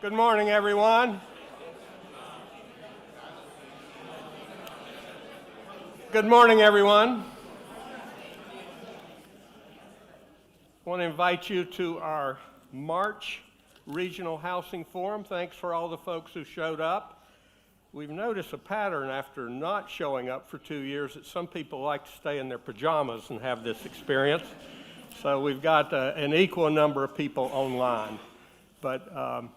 Good morning, everyone. Good morning, everyone. I want to invite you to our March Regional Housing Forum. Thanks for all the folks who showed up. We've noticed a pattern after not showing up for 2 years that some people like to stay in their pajamas and have this experience. So we've got an equal number of people online. But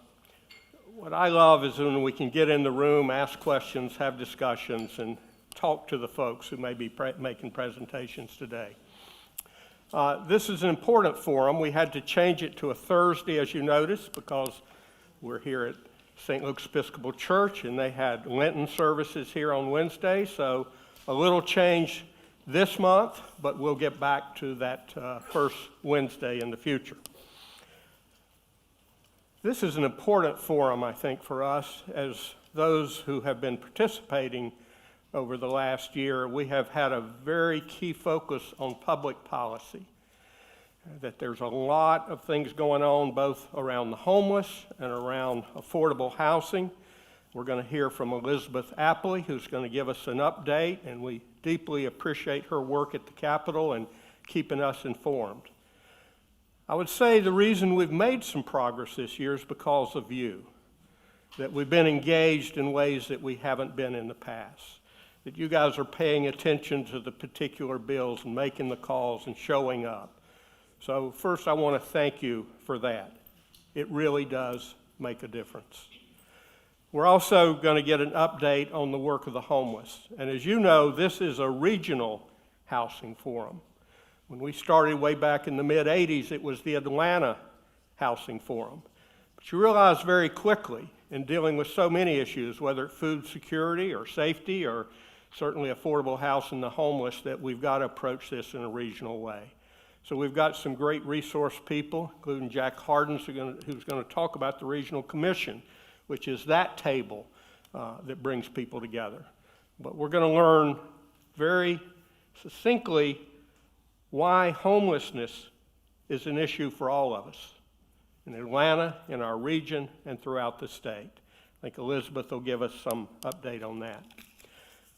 what I love is when we can get in the room, ask questions, have discussions, and talk to the folks who may be making presentations today. This is an important forum. We had to change it to a Thursday, as you noticed, because we're here at St. Luke's Episcopal Church, and they had Lenten services here on Wednesday, so a little change this month, but we'll get back to that first Wednesday in the future. This is an important forum, I think, for us as those who have been participating over the last year. We have had a very key focus on public policy, that there's a lot of things going on both around the homeless and around affordable housing. We're going to hear from Elizabeth Apley, who's going to give us an update, and we deeply appreciate her work at the Capitol and keeping us informed. I would say the reason we've made some progress this year is because of you, that we've been engaged in ways that we haven't been in the past, that you guys are paying attention to the particular bills and making the calls and showing up. So first, I want to thank you for that. It really does make a difference. We're also going to get an update on the work of the homeless. And as you know, this is a regional housing forum. When we started way back in the mid-'80s, it was the Atlanta Housing Forum. But you realize very quickly in dealing with so many issues, whether it's food security or safety or certainly affordable housing, the homeless, that we've got to approach this in a regional way. So we've got some great resource people, including Jack Hardin, who's going to talk about the Regional Commission, which is that table that brings people together. But we're going to learn very succinctly why homelessness is an issue for all of us in Atlanta, in our region, and throughout the state. I think Elizabeth will give us some update on that.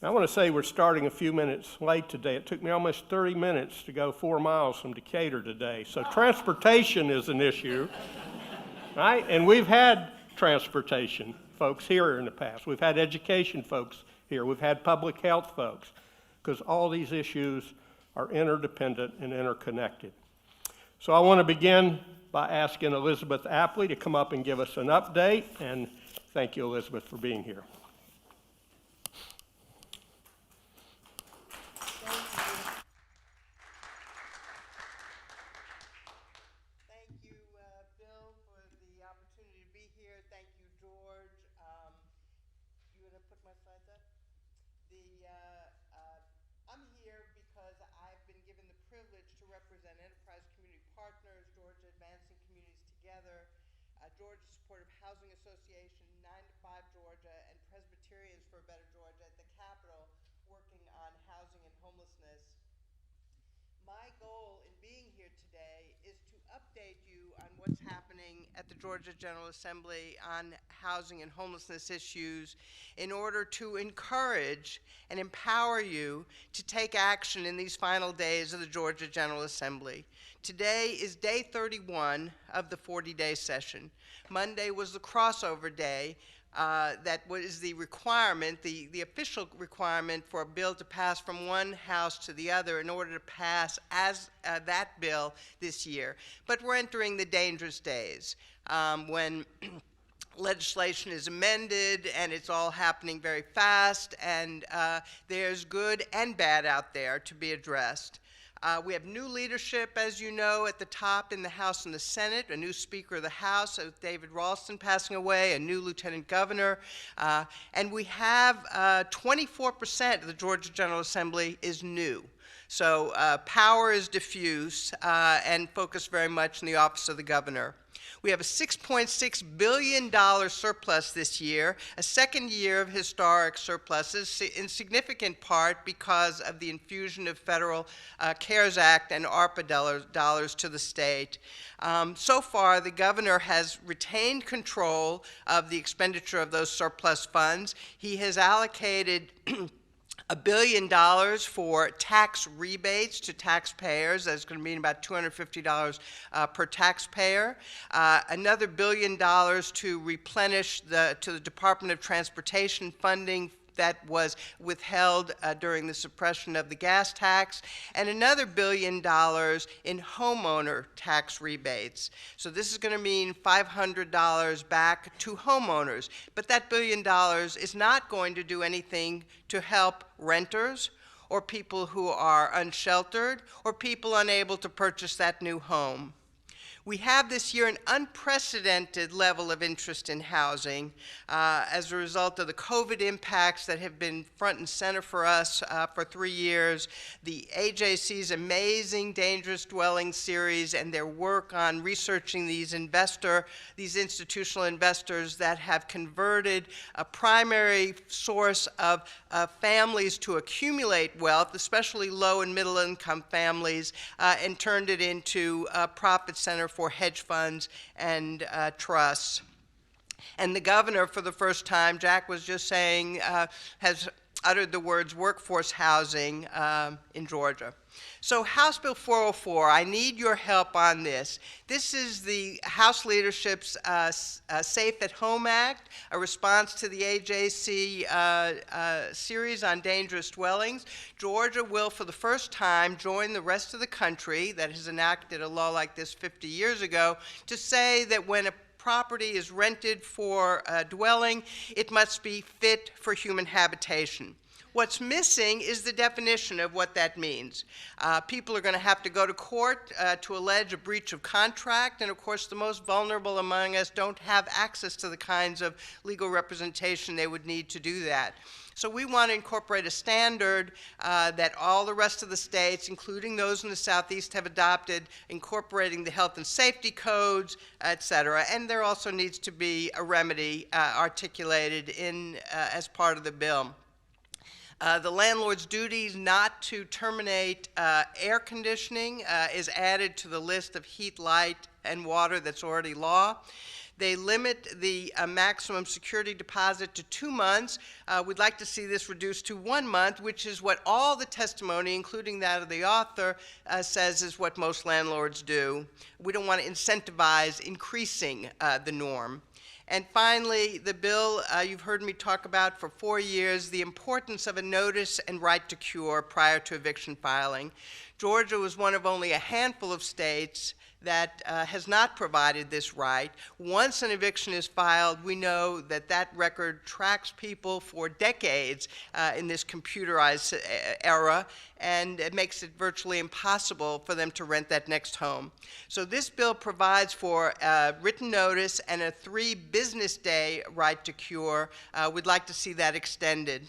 Now, I want to say we're starting a few minutes late today. It took me almost 30 minutes to go 4 miles from Decatur today. So transportation is an issue, right? And we've had transportation folks here in the past. We've had education folks here. We've had public health folks, because all these issues are interdependent and interconnected. So I want to begin by asking Elizabeth Apley to come up and give us an update, and thank you, Elizabeth, for being here. Thank you, Bill, for the opportunity to be here. Thank you, George. You want to put my slides up? I'm here because I've been given the privilege to represent Enterprise Community Partners, Georgia Advancing Communities Together, Georgia Supportive Housing Association, 9 to 5 Georgia, and Presbyterians for a Better Georgia at the Capitol, working on housing and homelessness. My goal in being here today is to update you on what's happening at the Georgia General Assembly on housing and homelessness issues in order to encourage and empower you to take action in these final days of the Georgia General Assembly. Today is day 31 of the 40-day session. Monday was the crossover day. That was the requirement, the official requirement for a bill to pass from one house to the other in order to pass as that bill this year. But we're entering the dangerous days when legislation is amended and it's all happening very fast, and there's good and bad out there to be addressed. We have new leadership, as you know, at the top in the House and the Senate, a new Speaker of the House, David Ralston, passing away, a new Lieutenant Governor, and we have 24% of the Georgia General Assembly is new. So power is diffuse and focused very much in the office of the governor. We have a $6.6 billion surplus this year, a second year of historic surpluses, in significant part because of the infusion of federal CARES Act and ARPA dollars to the state. So far, the governor has retained control of the expenditure of those surplus funds. He has allocated $1 billion for tax rebates to taxpayers. That's going to mean about $250 per taxpayer. Another $1 billion to replenish to the Department of Transportation funding that was withheld during the suppression of the gas tax, and another $1 billion in homeowner tax rebates. So this is going to mean $500 back to homeowners. But that $1 billion is not going to do anything to help renters or people who are unsheltered or people unable to purchase that new home. We have this year an unprecedented level of interest in housing as a result of the COVID impacts that have been front and center for us for 3 years, the AJC's amazing Dangerous Dwelling series and their work on researching these institutional investors that have converted a primary source of families to accumulate wealth, especially low and middle income families, and turned it into a profit center for hedge funds and trusts. And the governor, for the first time, Jack was just saying, has uttered the words workforce housing in Georgia. So House Bill 404, I need your help on this. This is the House leadership's Safe at Home Act, a response to the AJC series on dangerous dwellings. Georgia will, for the first time, join the rest of the country that has enacted a law like this 50 years ago to say that when a property is rented for a dwelling, it must be fit for human habitation. What's missing is the definition of what that means. People are going to have to go to court to allege a breach of contract, and of course the most vulnerable among us don't have access to the kinds of legal representation they would need to do that. So we want to incorporate a standard that all the rest of the states, including those in the Southeast, have adopted, incorporating the health and safety codes, et cetera. And there also needs to be a remedy articulated as part of the bill. The landlord's duty not to terminate air conditioning is added to the list of heat, light, and water that's already law. They limit the maximum security deposit to 2 months. We'd like to see this reduced to 1 month, which is what all the testimony, including that of the author, says is what most landlords do. We don't want to incentivize increasing the norm. And finally, the bill you've heard me talk about for 4 years, the importance of a notice and right to cure prior to eviction filing. Georgia was one of only a handful of states that has not provided this right. Once an eviction is filed, we know that that record tracks people for decades in this computerized era, and it makes it virtually impossible for them to rent that next home. So this bill provides for a written notice and a 3 business day right to cure. We'd like to see that extended.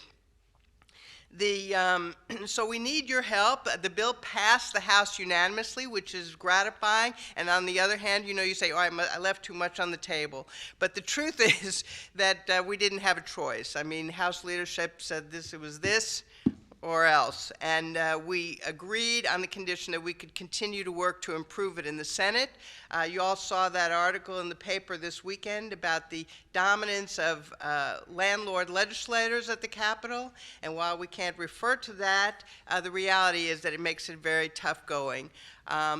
So we need your help. The bill passed the House unanimously, which is gratifying. And on the other hand, you say, oh, I left too much on the table. But the truth is that we didn't have a choice. I mean, House leadership said it was this or else. And we agreed on the condition that we could continue to work to improve it in the Senate. You all saw that article in the paper this weekend about the dominance of landlord legislators at the Capitol. And while we can't refer to that, the reality is that it makes it very tough going.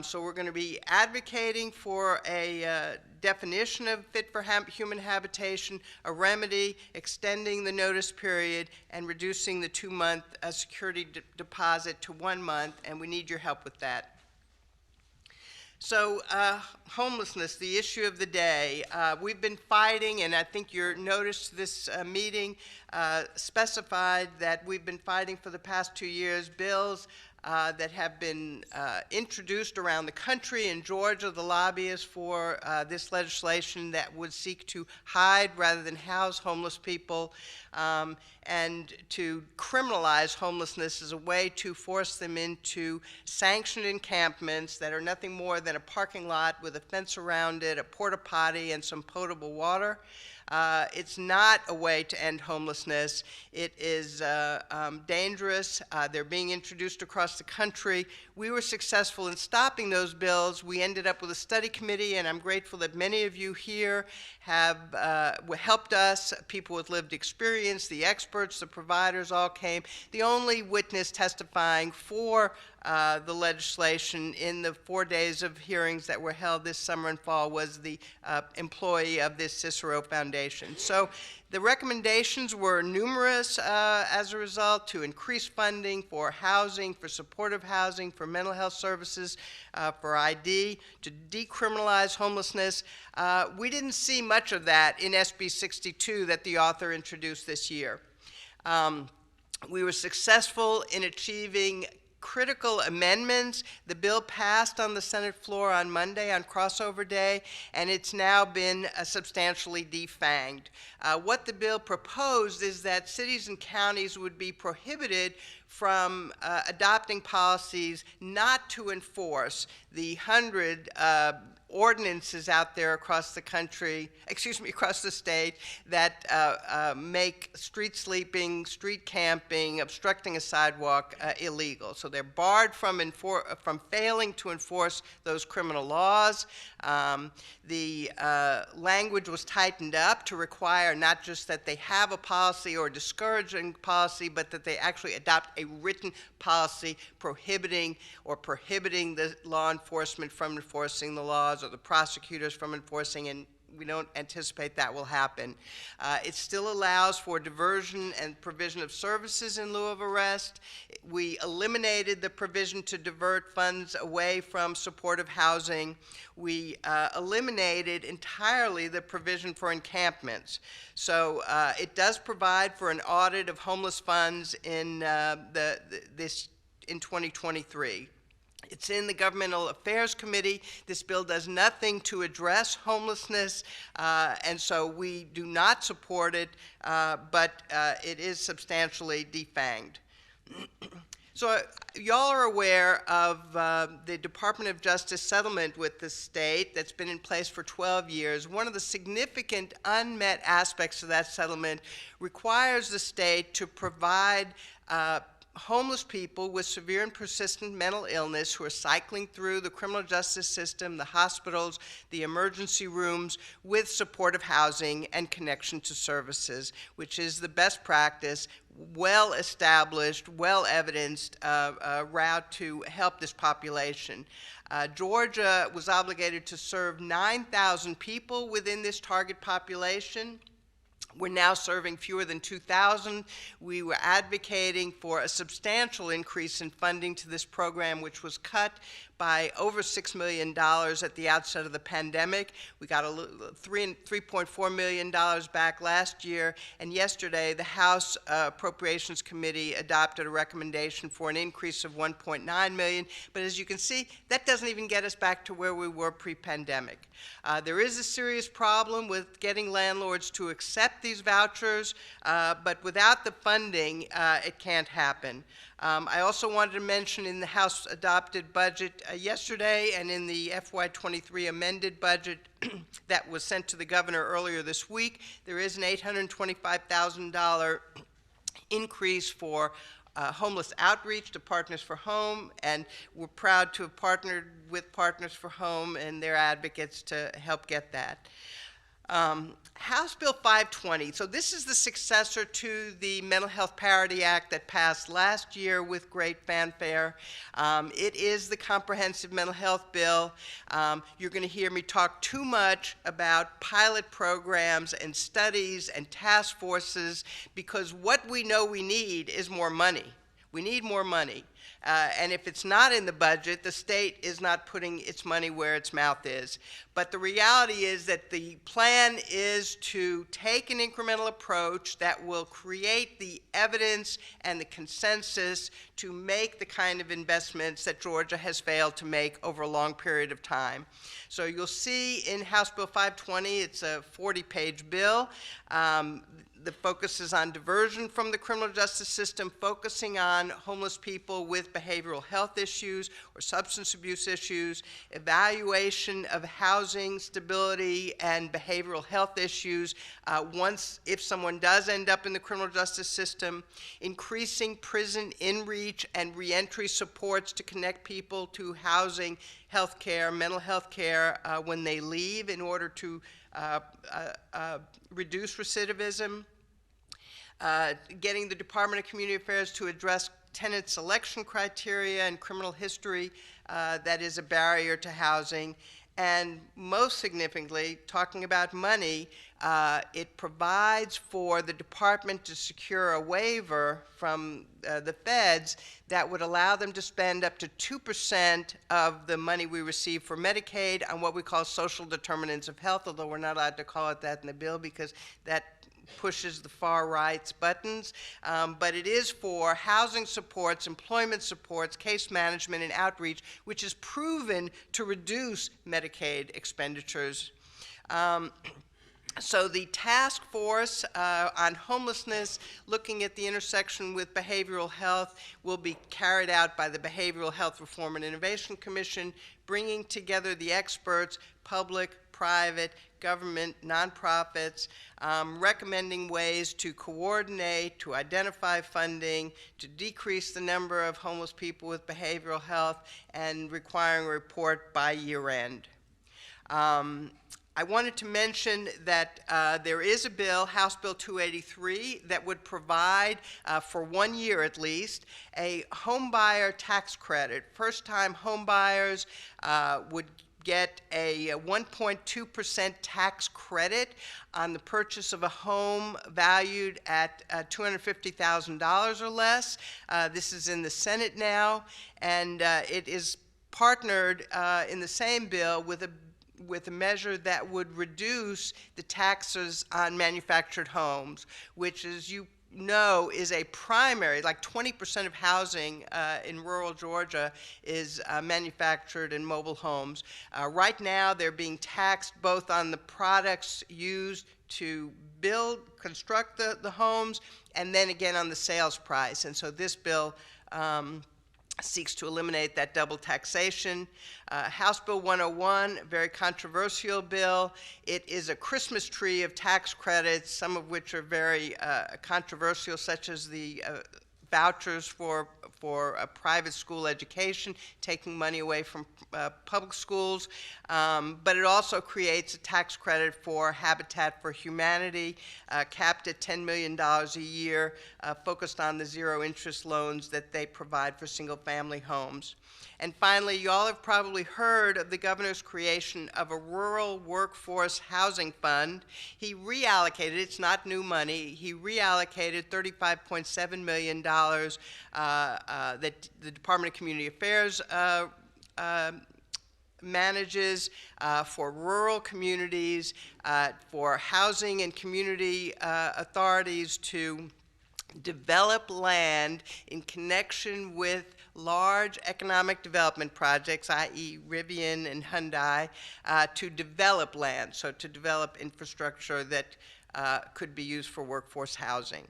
So we're going to be advocating for a definition of fit for human habitation, a remedy, extending the notice period, and reducing the 2-month security deposit to 1 month, and we need your help with that. So homelessness, the issue of the day. We've been fighting, and I think you're noticed this meeting, specified that we've been fighting for the past 2 years bills that have been introduced around the country. In Georgia, the lobbyists for this legislation that would seek to hide rather than house homeless people, and to criminalize homelessness as a way to force them into sanctioned encampments that are nothing more than a parking lot with a fence around it, a porta potty, and some potable water. It's not a way to end homelessness. It is dangerous. They're being introduced across the country. We were successful in stopping those bills. We ended up with a study committee, and I'm grateful that many of you here have helped us, people with lived experience, the experts, the providers all came. The only witness testifying for the legislation in the 4 days of hearings that were held this summer and fall was the employee of this Cicero Foundation. So the recommendations were numerous as a result: to increase funding for housing, for supportive housing, for mental health services, for ID, to decriminalize homelessness. We didn't see much of that in SB 62 that the author introduced this year. We were successful in achieving critical amendments. The bill passed on the Senate floor on Monday, on crossover day, and it's now been substantially defanged. What the bill proposed is that cities and counties would be prohibited from adopting policies not to enforce the 100 ordinances out there across the country, across the state, that make street sleeping, street camping, obstructing a sidewalk illegal. So they're barred from failing to enforce those criminal laws. The language was tightened up to require not just that they have a policy or discouraging policy, but that they actually adopt a written policy prohibiting the law enforcement from enforcing the laws, or the prosecutors from enforcing, and we don't anticipate that will happen. It still allows for diversion and provision of services in lieu of arrest. We eliminated the provision to divert funds away from supportive housing. We eliminated entirely the provision for encampments. So it does provide for an audit of homeless funds in 2023. It's in the Governmental Affairs Committee. This bill does nothing to address homelessness, and so we do not support it, but it is substantially defanged. So y'all are aware of the Department of Justice settlement with the state that's been in place for 12 years. One of the significant unmet aspects of that settlement requires the state to provide homeless people with severe and persistent mental illness who are cycling through the criminal justice system, the hospitals, the emergency rooms, with supportive housing and connection to services, which is the best practice, well-established, well-evidenced route to help this population. Georgia was obligated to serve 9,000 people within this target population. We're now serving fewer than 2,000. We were advocating for a substantial increase in funding to this program, which was cut by over $6 million at the outset of the pandemic. We got $3.4 million back last year, and yesterday the House Appropriations Committee adopted a recommendation for an increase of $1.9 million. But as you can see, that doesn't even get us back to where we were pre-pandemic. There is a serious problem with getting landlords to accept these vouchers, but without the funding, it can't happen. I also wanted to mention in the House adopted budget yesterday and in the FY23 amended budget that was sent to the governor earlier this week, there is an $825,000 increase for homeless outreach to Partners for Home, and we're proud to have partnered with Partners for Home and their advocates to help get that. House Bill 520, so this is the successor to the Mental Health Parity Act that passed last year with great fanfare. It is the comprehensive mental health bill. You're going to hear me talk too much about pilot programs and studies and task forces, because what we know we need is more money. We need more money. And if it's not in the budget, the state is not putting its money where its mouth is. But the reality is that the plan is to take an incremental approach that will create the evidence and the consensus to make the kind of investments that Georgia has failed to make over a long period of time. So you'll see in House Bill 520, it's a 40-page bill. The focus is on diversion from the criminal justice system, focusing on homeless people with behavioral health issues or substance abuse issues, evaluation of housing stability and behavioral health issues if someone does end up in the criminal justice system, increasing prison in-reach and reentry supports to connect people to housing, health care, mental health care when they leave in order to reduce recidivism. Getting the Department of Community Affairs to address tenant selection criteria and criminal history that is a barrier to housing. And most significantly, talking about money, it provides for the department to secure a waiver from the feds that would allow them to spend up to 2% of the money we receive for Medicaid on what we call social determinants of health, although we're not allowed to call it that in the bill because that pushes the far right's buttons, but it is for housing supports, employment supports, case management, and outreach, which is proven to reduce Medicaid expenditures. So the task force on homelessness, looking at the intersection with behavioral health, will be carried out by the Behavioral Health Reform and Innovation Commission, bringing together the experts, public, private, government, nonprofits, recommending ways to coordinate, to identify funding, to decrease the number of homeless people with behavioral health, and requiring a report by year end. I wanted to mention that there is a bill, House Bill 283, that would provide, for 1 year at least, a homebuyer tax credit. First-time homebuyers would get a 1.2% tax credit on the purchase of a home valued at $250,000 or less. This is in the Senate now, and it is partnered in the same bill with a measure that would reduce the taxes on manufactured homes, which, as you know, is a primary, like 20% of housing in rural Georgia is manufactured in mobile homes. Right now, they're being taxed both on the products used to construct the homes, and then again on the sales price. And so this bill seeks to eliminate that double taxation. House Bill 101, a very controversial bill. It is a Christmas tree of tax credits, some of which are very controversial, such as the vouchers for a private school education, taking money away from public schools. But it also creates a tax credit for Habitat for Humanity, capped at $10 million a year, focused on the zero-interest loans that they provide for single-family homes. And finally, you all have probably heard of the governor's creation of a rural workforce housing fund. He reallocated, it's not new money, he reallocated $35.7 million that the Department of Community Affairs manages for rural communities, for housing and community authorities to develop land in connection with large economic development projects, i.e. Rivian and Hyundai, to develop land, so to develop infrastructure that could be used for workforce housing.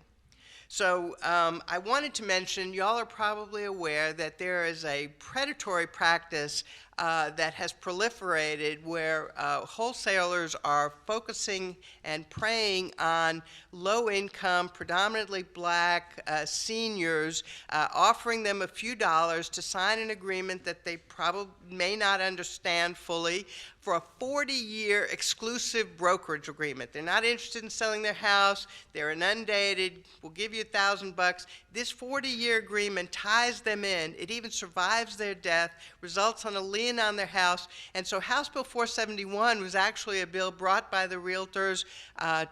So I wanted to mention, y'all are probably aware that there is a predatory practice that has proliferated where wholesalers are focusing and preying on low-income, predominantly black seniors, offering them a few dollars to sign an agreement that they probably may not understand fully for a 40-year exclusive brokerage agreement. They're not interested in selling their house. They're inundated. We'll give you $1,000. This 40-year agreement ties them in. It even survives their death, results on a lien lien on their house. And so House Bill 471 was actually a bill brought by the realtors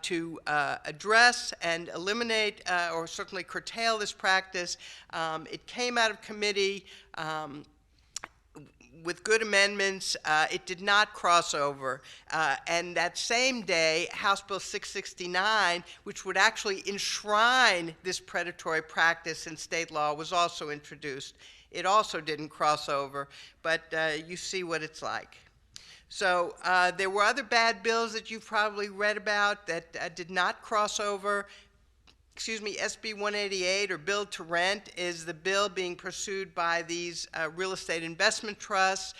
to address and eliminate or certainly curtail this practice. It came out of committee with good amendments. It did not cross over. And that same day, House Bill 669, which would actually enshrine this predatory practice in state law, was also introduced. It also didn't cross over, but you see what it's like. So there were other bad bills that you've probably read about that did not cross over. SB 188, or Build to Rent, is the bill being pursued by these real estate investment trusts.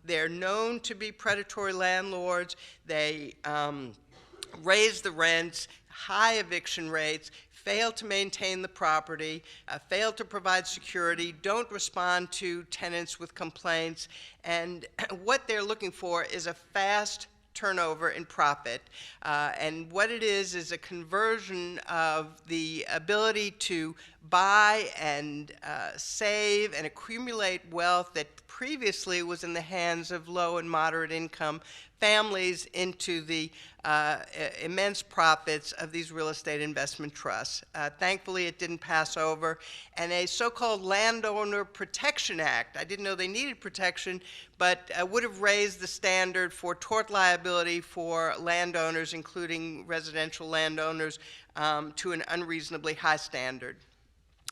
They're known to be predatory landlords. They raise the rents, high eviction rates, fail to maintain the property, fail to provide security, don't respond to tenants with complaints, and what they're looking for is a fast turnover in profit. And what it is a conversion of the ability to buy and save and accumulate wealth that previously was in the hands of low and moderate income families into the immense profits of these real estate investment trusts. Thankfully, it didn't pass over. And a so-called Landowner Protection Act, I didn't know they needed protection, but would have raised the standard for tort liability for landowners, including residential landowners, to an unreasonably high standard.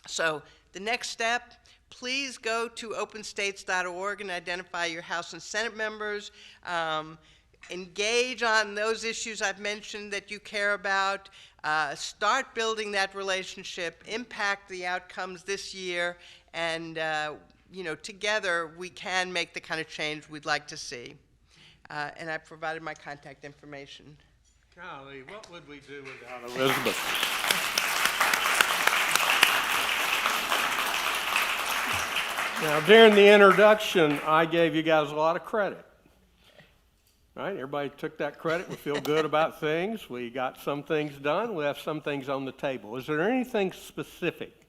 So the next step, please go to openstates.org and identify your House and Senate members. Engage on those issues I've mentioned that you care about. Start building that relationship, impact the outcomes this year, and together we can make the kind of change we'd like to see. And I've provided my contact information. Golly, what would we do without Elizabeth? Now, during the introduction, I gave you guys a lot of credit. Right? Everybody took that credit. We feel good about things. We got some things done. We have some things on the table. Is there anything specific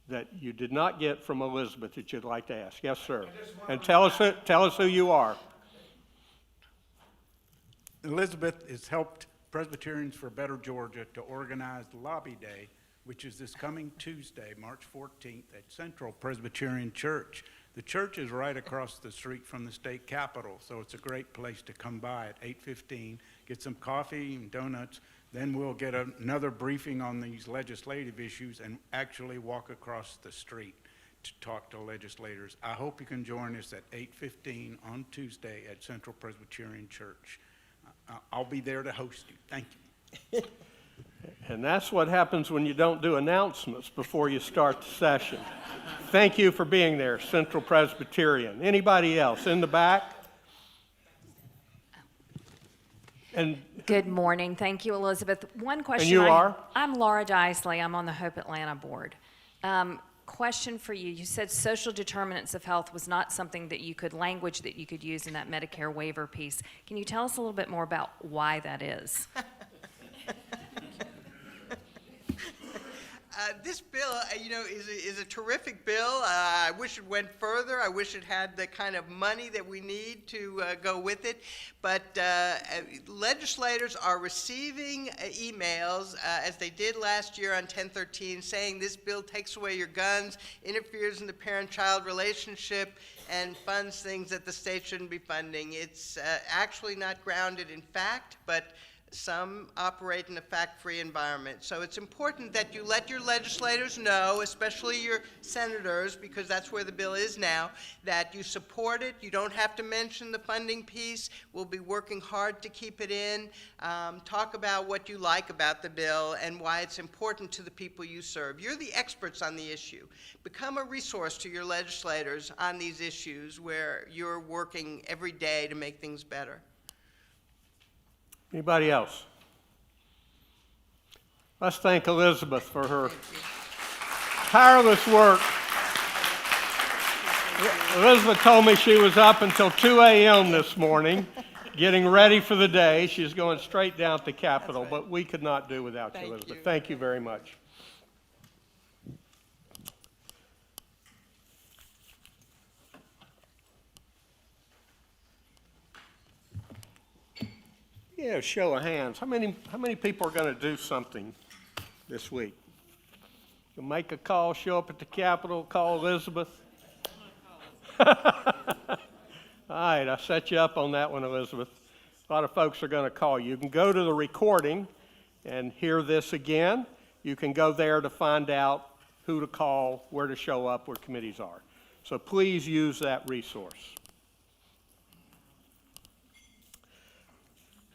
that you did not get from Elizabeth that you'd like to ask? Yes, sir. And tell us who you are. Elizabeth has helped Presbyterians for Better Georgia to organize Lobby Day, which is this coming Tuesday, March 14th, at Central Presbyterian Church. The church is right across the street from the state capitol, so it's a great place to come by at 8:15, get some coffee and donuts. Then we'll get another briefing on these legislative issues and actually walk across the street to talk to legislators. I hope you can join us at 8:15 on Tuesday at Central Presbyterian Church. I'll be there to host you. Thank you. And that's what happens when you don't do announcements before you start the session. Thank you for being there, Central Presbyterian. Anybody else in the back? And good morning. Thank you, Elizabeth. One question. And you are? I'm Laura Dicely. I'm on the Hope Atlanta board. Question for you. You said social determinants of health was not something that you could, language that you could use in that Medicare waiver piece. Can you tell us a little bit more about why that is? This bill, is a terrific bill. I wish it went further. I wish it had the kind of money that we need to go with it. But legislators are receiving emails, as they did last year on 1013, saying this bill takes away your guns, interferes in the parent-child relationship, and funds things that the state shouldn't be funding. It's actually not grounded in fact, but some operate in a fact-free environment. So it's important that you let your legislators know, especially your senators, because that's where the bill is now, that you support it. You don't have to mention the funding piece. We'll be working hard to keep it in. Talk about what you like about the bill and why it's important to the people you serve. You're the experts on the issue. Become a resource to your legislators on these issues where you're working every day to make things better. Anybody else? Let's thank Elizabeth for her tireless work. Elizabeth told me she was up until 2 a.m. this morning getting ready for the day. She's going straight down to the Capitol, but we could not do without you, Elizabeth. Thank you very much. Yeah, show of hands. How many people are going to do something this week? You'll make a call, show up at the Capitol, call Elizabeth. All right, I set you up on that one, Elizabeth. A lot of folks are going to call you. You can go to the recording and hear this again. You can go there to find out who to call, where to show up, where committees are. So please use that resource.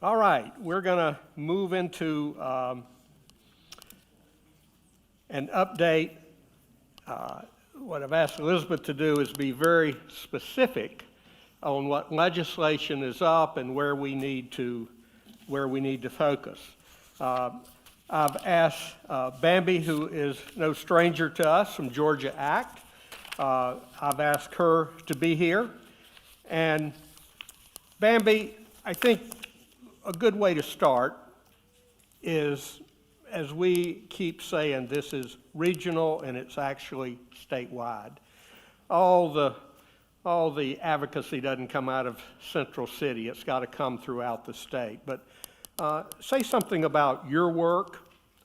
All right, we're going to move into an update. What I've asked Elizabeth to do is be very specific on what legislation is up and where we need to focus. I've asked Bambi, who is no stranger to us, from Georgia ACT. I've asked her to be here. And Bambi, I think a good way to start is, as we keep saying, this is regional and it's actually statewide. All the advocacy doesn't come out of Central City. It's got to come throughout the state. But say something about your work,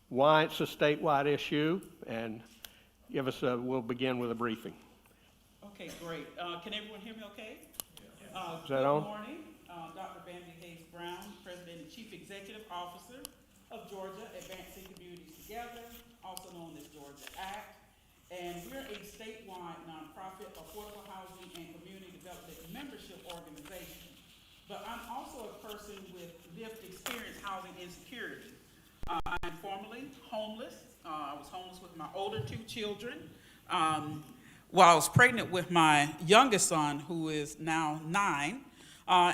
why it's a statewide issue, and we'll begin with a briefing. Okay, great. Can everyone hear me okay? Is that on? Good morning. Dr. Bambi Hayes Brown, President and Chief Executive Officer of Georgia Advancing Communities Together, also known as Georgia ACT. And we're a statewide nonprofit affordable housing and community development membership organization. But I'm also a person with lived experience housing insecurity. I'm formerly homeless. I was homeless with my older two children. While I was pregnant with my youngest son, who is now 9,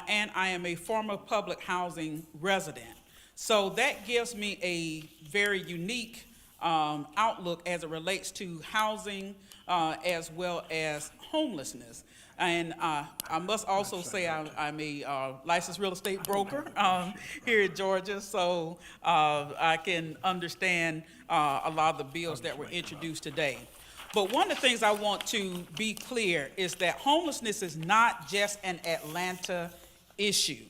and I am a former public housing resident. So that gives me a very unique outlook as it relates to housing as well as homelessness. And I must also say I'm a licensed real estate broker here in Georgia, so I can understand a lot of the bills that were introduced today. But one of the things I want to be clear is that homelessness is not just an Atlanta issue.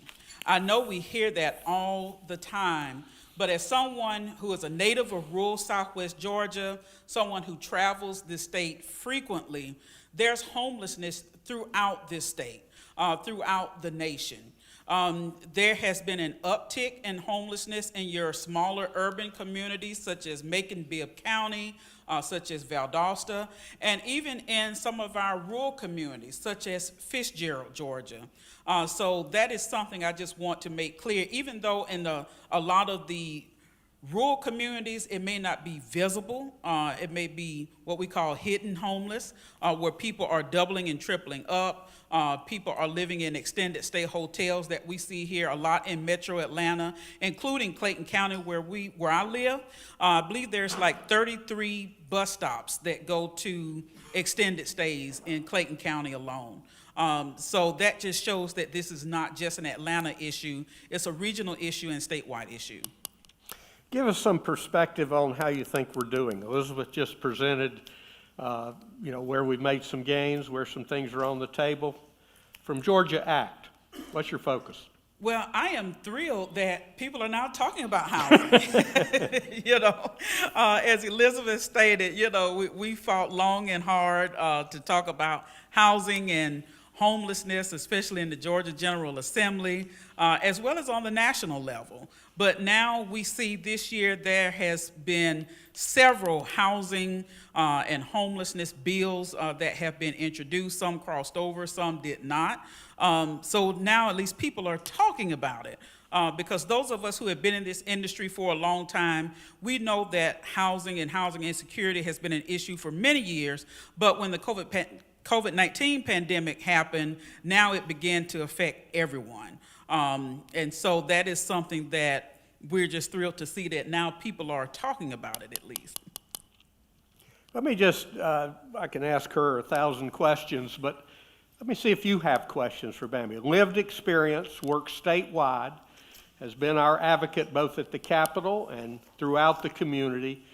I know we hear that all the time, but as someone who is a native of rural Southwest Georgia, someone who travels this state frequently, there's homelessness throughout this state, throughout the nation. There has been an uptick in homelessness in your smaller urban communities, such as Macon-Bibb County, such as Valdosta, and even in some of our rural communities, such as Fitzgerald, Georgia. So that is something I just want to make clear. Even though in a lot of the rural communities, it may not be visible. It may be what we call hidden homeless, where people are doubling and tripling up. People are living in extended stay hotels that we see here a lot in metro Atlanta, including Clayton County where I live. I believe there's like 33 bus stops that go to extended stays in Clayton County alone. So that just shows that this is not just an Atlanta issue, it's a regional issue and statewide issue. Give us some perspective on how you think we're doing. Elizabeth just presented, where we've made some gains, where some things are on the table. From Georgia ACT, what's your focus? Well, I am thrilled that people are now talking about housing. As Elizabeth stated, we fought long and hard to talk about housing and homelessness, especially in the Georgia General Assembly, as well as on the national level. But now we see this year there has been several housing and homelessness bills that have been introduced. Some crossed over, some did not. So now at least people are talking about it. Because those of us who have been in this industry for a long time, we know that housing and housing insecurity has been an issue for many years. But when the COVID-19 pandemic happened, now it began to affect everyone. And so that is something that we're just thrilled to see that now people are talking about it at least. Let me just, I can ask her 1,000 questions, but let me see if you have questions for Bambi. Lived experience, works statewide, has been our advocate both at the Capitol and throughout the community.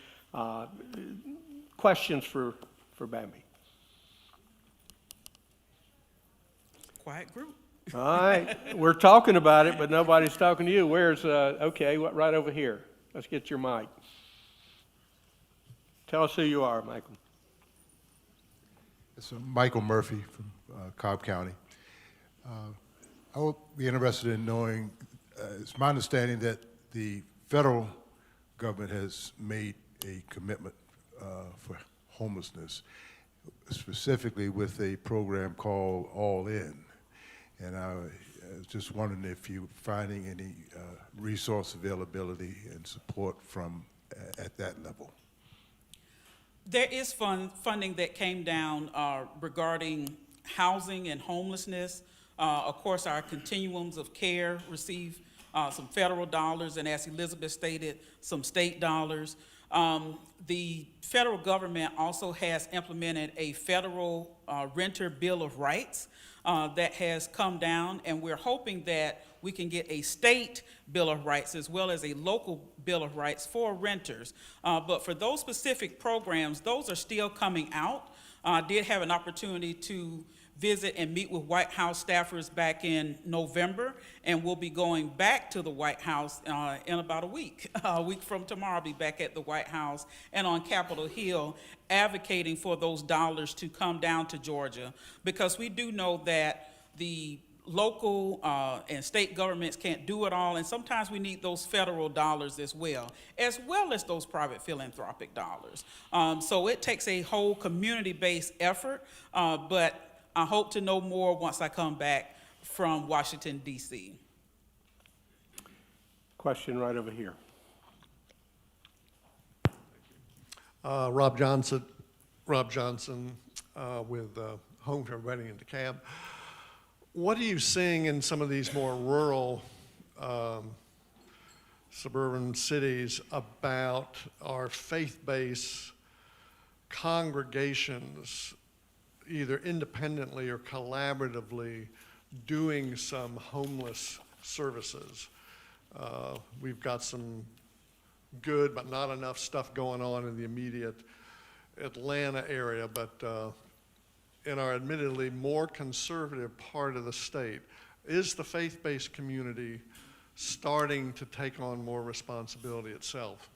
Questions for Bambi? Quiet group. All right, we're talking about it, but nobody's talking to you. Where's, okay, right over here. Let's get your mic. Tell us who you are, Michael. It's Michael Murphy from Cobb County. I would be interested in knowing, it's my understanding that the federal government has made a commitment for homelessness, specifically with a program called All In. And I was just wondering if you're finding any resource availability and support from at that level. There is funding that came down regarding housing and homelessness. Of course, our continuums of care receive some federal dollars, and as Elizabeth stated, some state dollars. The federal government also has implemented a federal renter bill of rights that has come down, and we're hoping that we can get a state bill of rights as well as a local bill of rights for renters. But for those specific programs, those are still coming out. I did have an opportunity to visit and meet with White House staffers back in November, and we'll be going back to the White House in about a week. A week from tomorrow, I'll be back at the White House and on Capitol Hill advocating for those dollars to come down to Georgia, because we do know that the local and state governments can't do it all, and sometimes we need those federal dollars as well as those private philanthropic dollars. So it takes a whole community-based effort, but I hope to know more once I come back from Washington, D.C. Question right over here. Rob Johnson with Home for Everybody in DeKalb. What are you seeing in some of these more rural suburban cities about our faith-based congregations, either independently or collaboratively, doing some homeless services? We've got some good but not enough stuff going on in the immediate Atlanta area, but in our admittedly more conservative part of the state, is the faith-based community starting to take on more responsibility itself?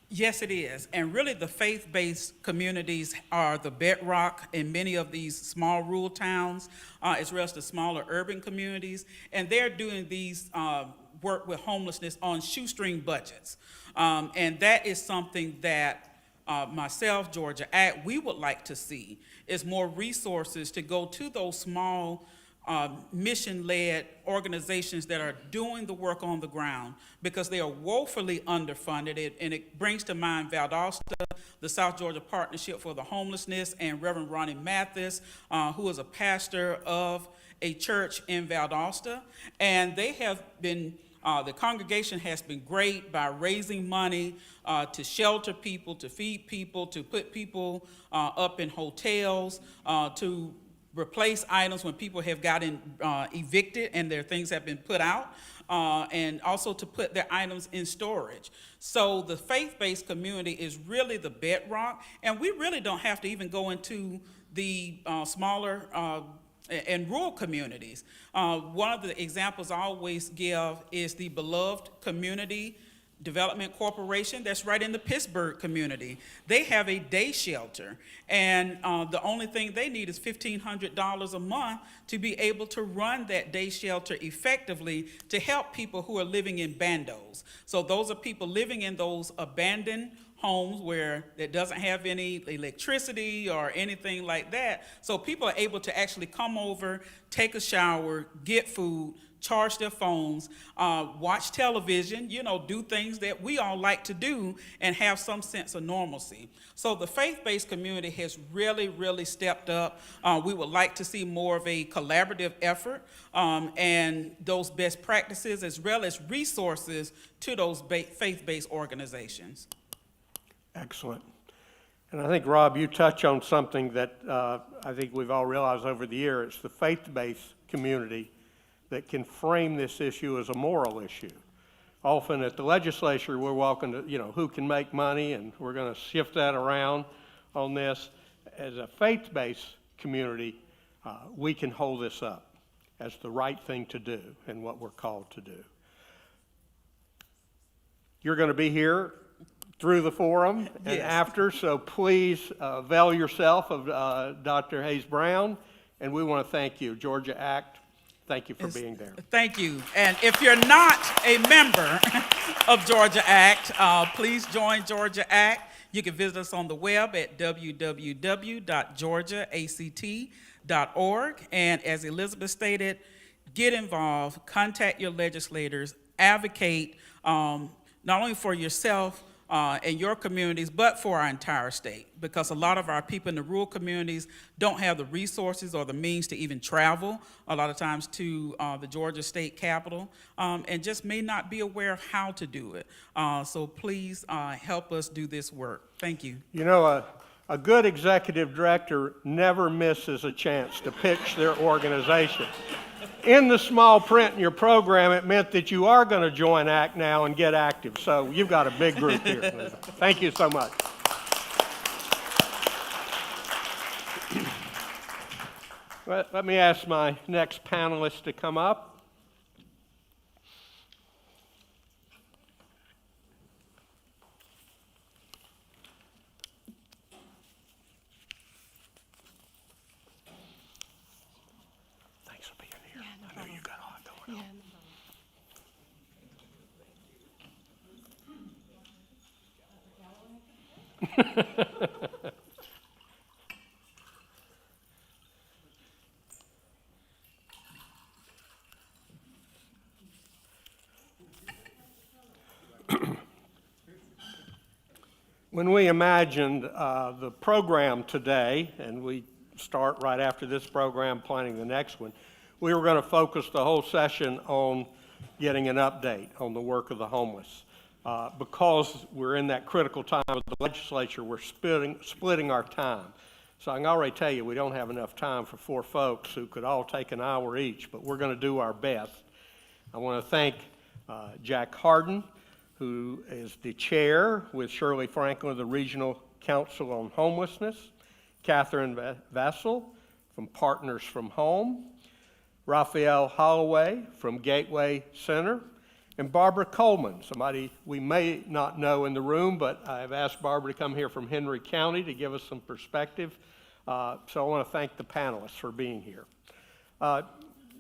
Yes, it is. And really, the faith-based communities are the bedrock in many of these small rural towns, as well as the smaller urban communities. And they're doing these work with homelessness on shoestring budgets. And that is something that myself, Georgia Act, we would like to see, is more resources to go to those small mission-led organizations that are doing the work on the ground, because they are woefully underfunded. And it brings to mind Valdosta, the South Georgia Partnership for the Homelessness, and Reverend Ronnie Mathis, who is a pastor of a church in Valdosta. And they have been, the congregation has been great by raising money to shelter people, to feed people, to put people up in hotels, to replace items when people have gotten evicted and their things have been put out, and also to put their items in storage. So the faith-based community is really the bedrock, and we really don't have to even go into the smaller and rural communities. One of the examples I always give is the Beloved Community Development Corporation that's right in the Pittsburgh community. They have a day shelter, and the only thing they need is $1,500 a month to be able to run that day shelter effectively to help people who are living in bandos. So those are people living in those abandoned homes where it doesn't have any electricity or anything like that. So people are able to actually come over, take a shower, get food, charge their phones, watch television, do things that we all like to do and have some sense of normalcy. So the faith-based community has really, really stepped up. We would like to see more of a collaborative effort and those best practices as well as resources to those faith-based organizations. Excellent. And I think, Rob, you touch on something that I think we've all realized over the year. It's the faith-based community that can frame this issue as a moral issue. Often at the legislature, we're walking to, who can make money, and we're going to shift that around on this. As a faith-based community, we can hold this up. as the right thing to do and what we're called to do. You're going to be here through the forum and Yes. after, so please avail yourself of Dr. Hayes Brown, and we want to thank you. Georgia ACT, thank you for being there. Thank you. And if you're not a member of Georgia ACT, please join Georgia ACT. You can visit us on the web at www.georgiaact.org. And as Elizabeth stated, get involved, contact your legislators, advocate not only for yourself and your communities, but for our entire state, because a lot of our people in the rural communities don't have the resources or the means to even travel a lot of times to the Georgia State Capitol, and just may not be aware of how to do it. So please help us do this work. Thank you. You know, a good executive director never misses a chance to pitch their organization. In the small print in your program, it meant that you are going to join ACT now and get active. So you've got a big group here. Thank you so much. Let me ask my next panelist to come up. Thanks for being here. I know you got a lot going on. When we imagined the program today, and we start right after this program planning the next one, we were going to focus the whole session on getting an update on the work of the homeless. Because we're in that critical time of the legislature, we're splitting our time. So I can already tell you we don't have enough time for 4 folks who could all take an hour each, but we're going to do our best. I want to thank Jack Harden, who is the chair with Shirley Franklin of the Regional Council on Homelessness, Catherine Vessel from Partners from Home, Raphael Holloway from Gateway Center, and Barbara Coleman, somebody we may not know in the room, but I've asked Barbara to come here from Henry County to give us some perspective. So I want to thank the panelists for being here.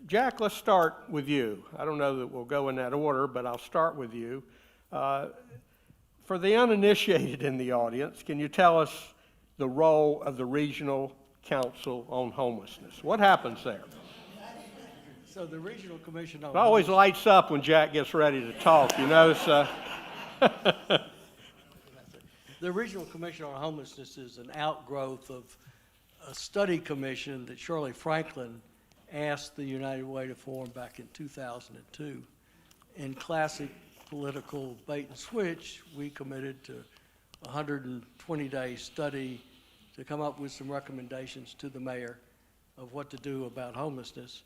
Jack, let's start with you. I don't know that we'll go in that order, but I'll start with you. For the uninitiated in the audience, can you tell us the role of the Regional Council on Homelessness? What happens there? So the Regional Commission on It always lights up when Jack gets ready to talk, you know. So. The Regional Commission on Homelessness is an outgrowth of a study commission that Shirley Franklin asked the United Way to form back in 2002. In classic political bait and switch, we committed to a 120-day study to come up with some recommendations to the mayor of what to do about homelessness.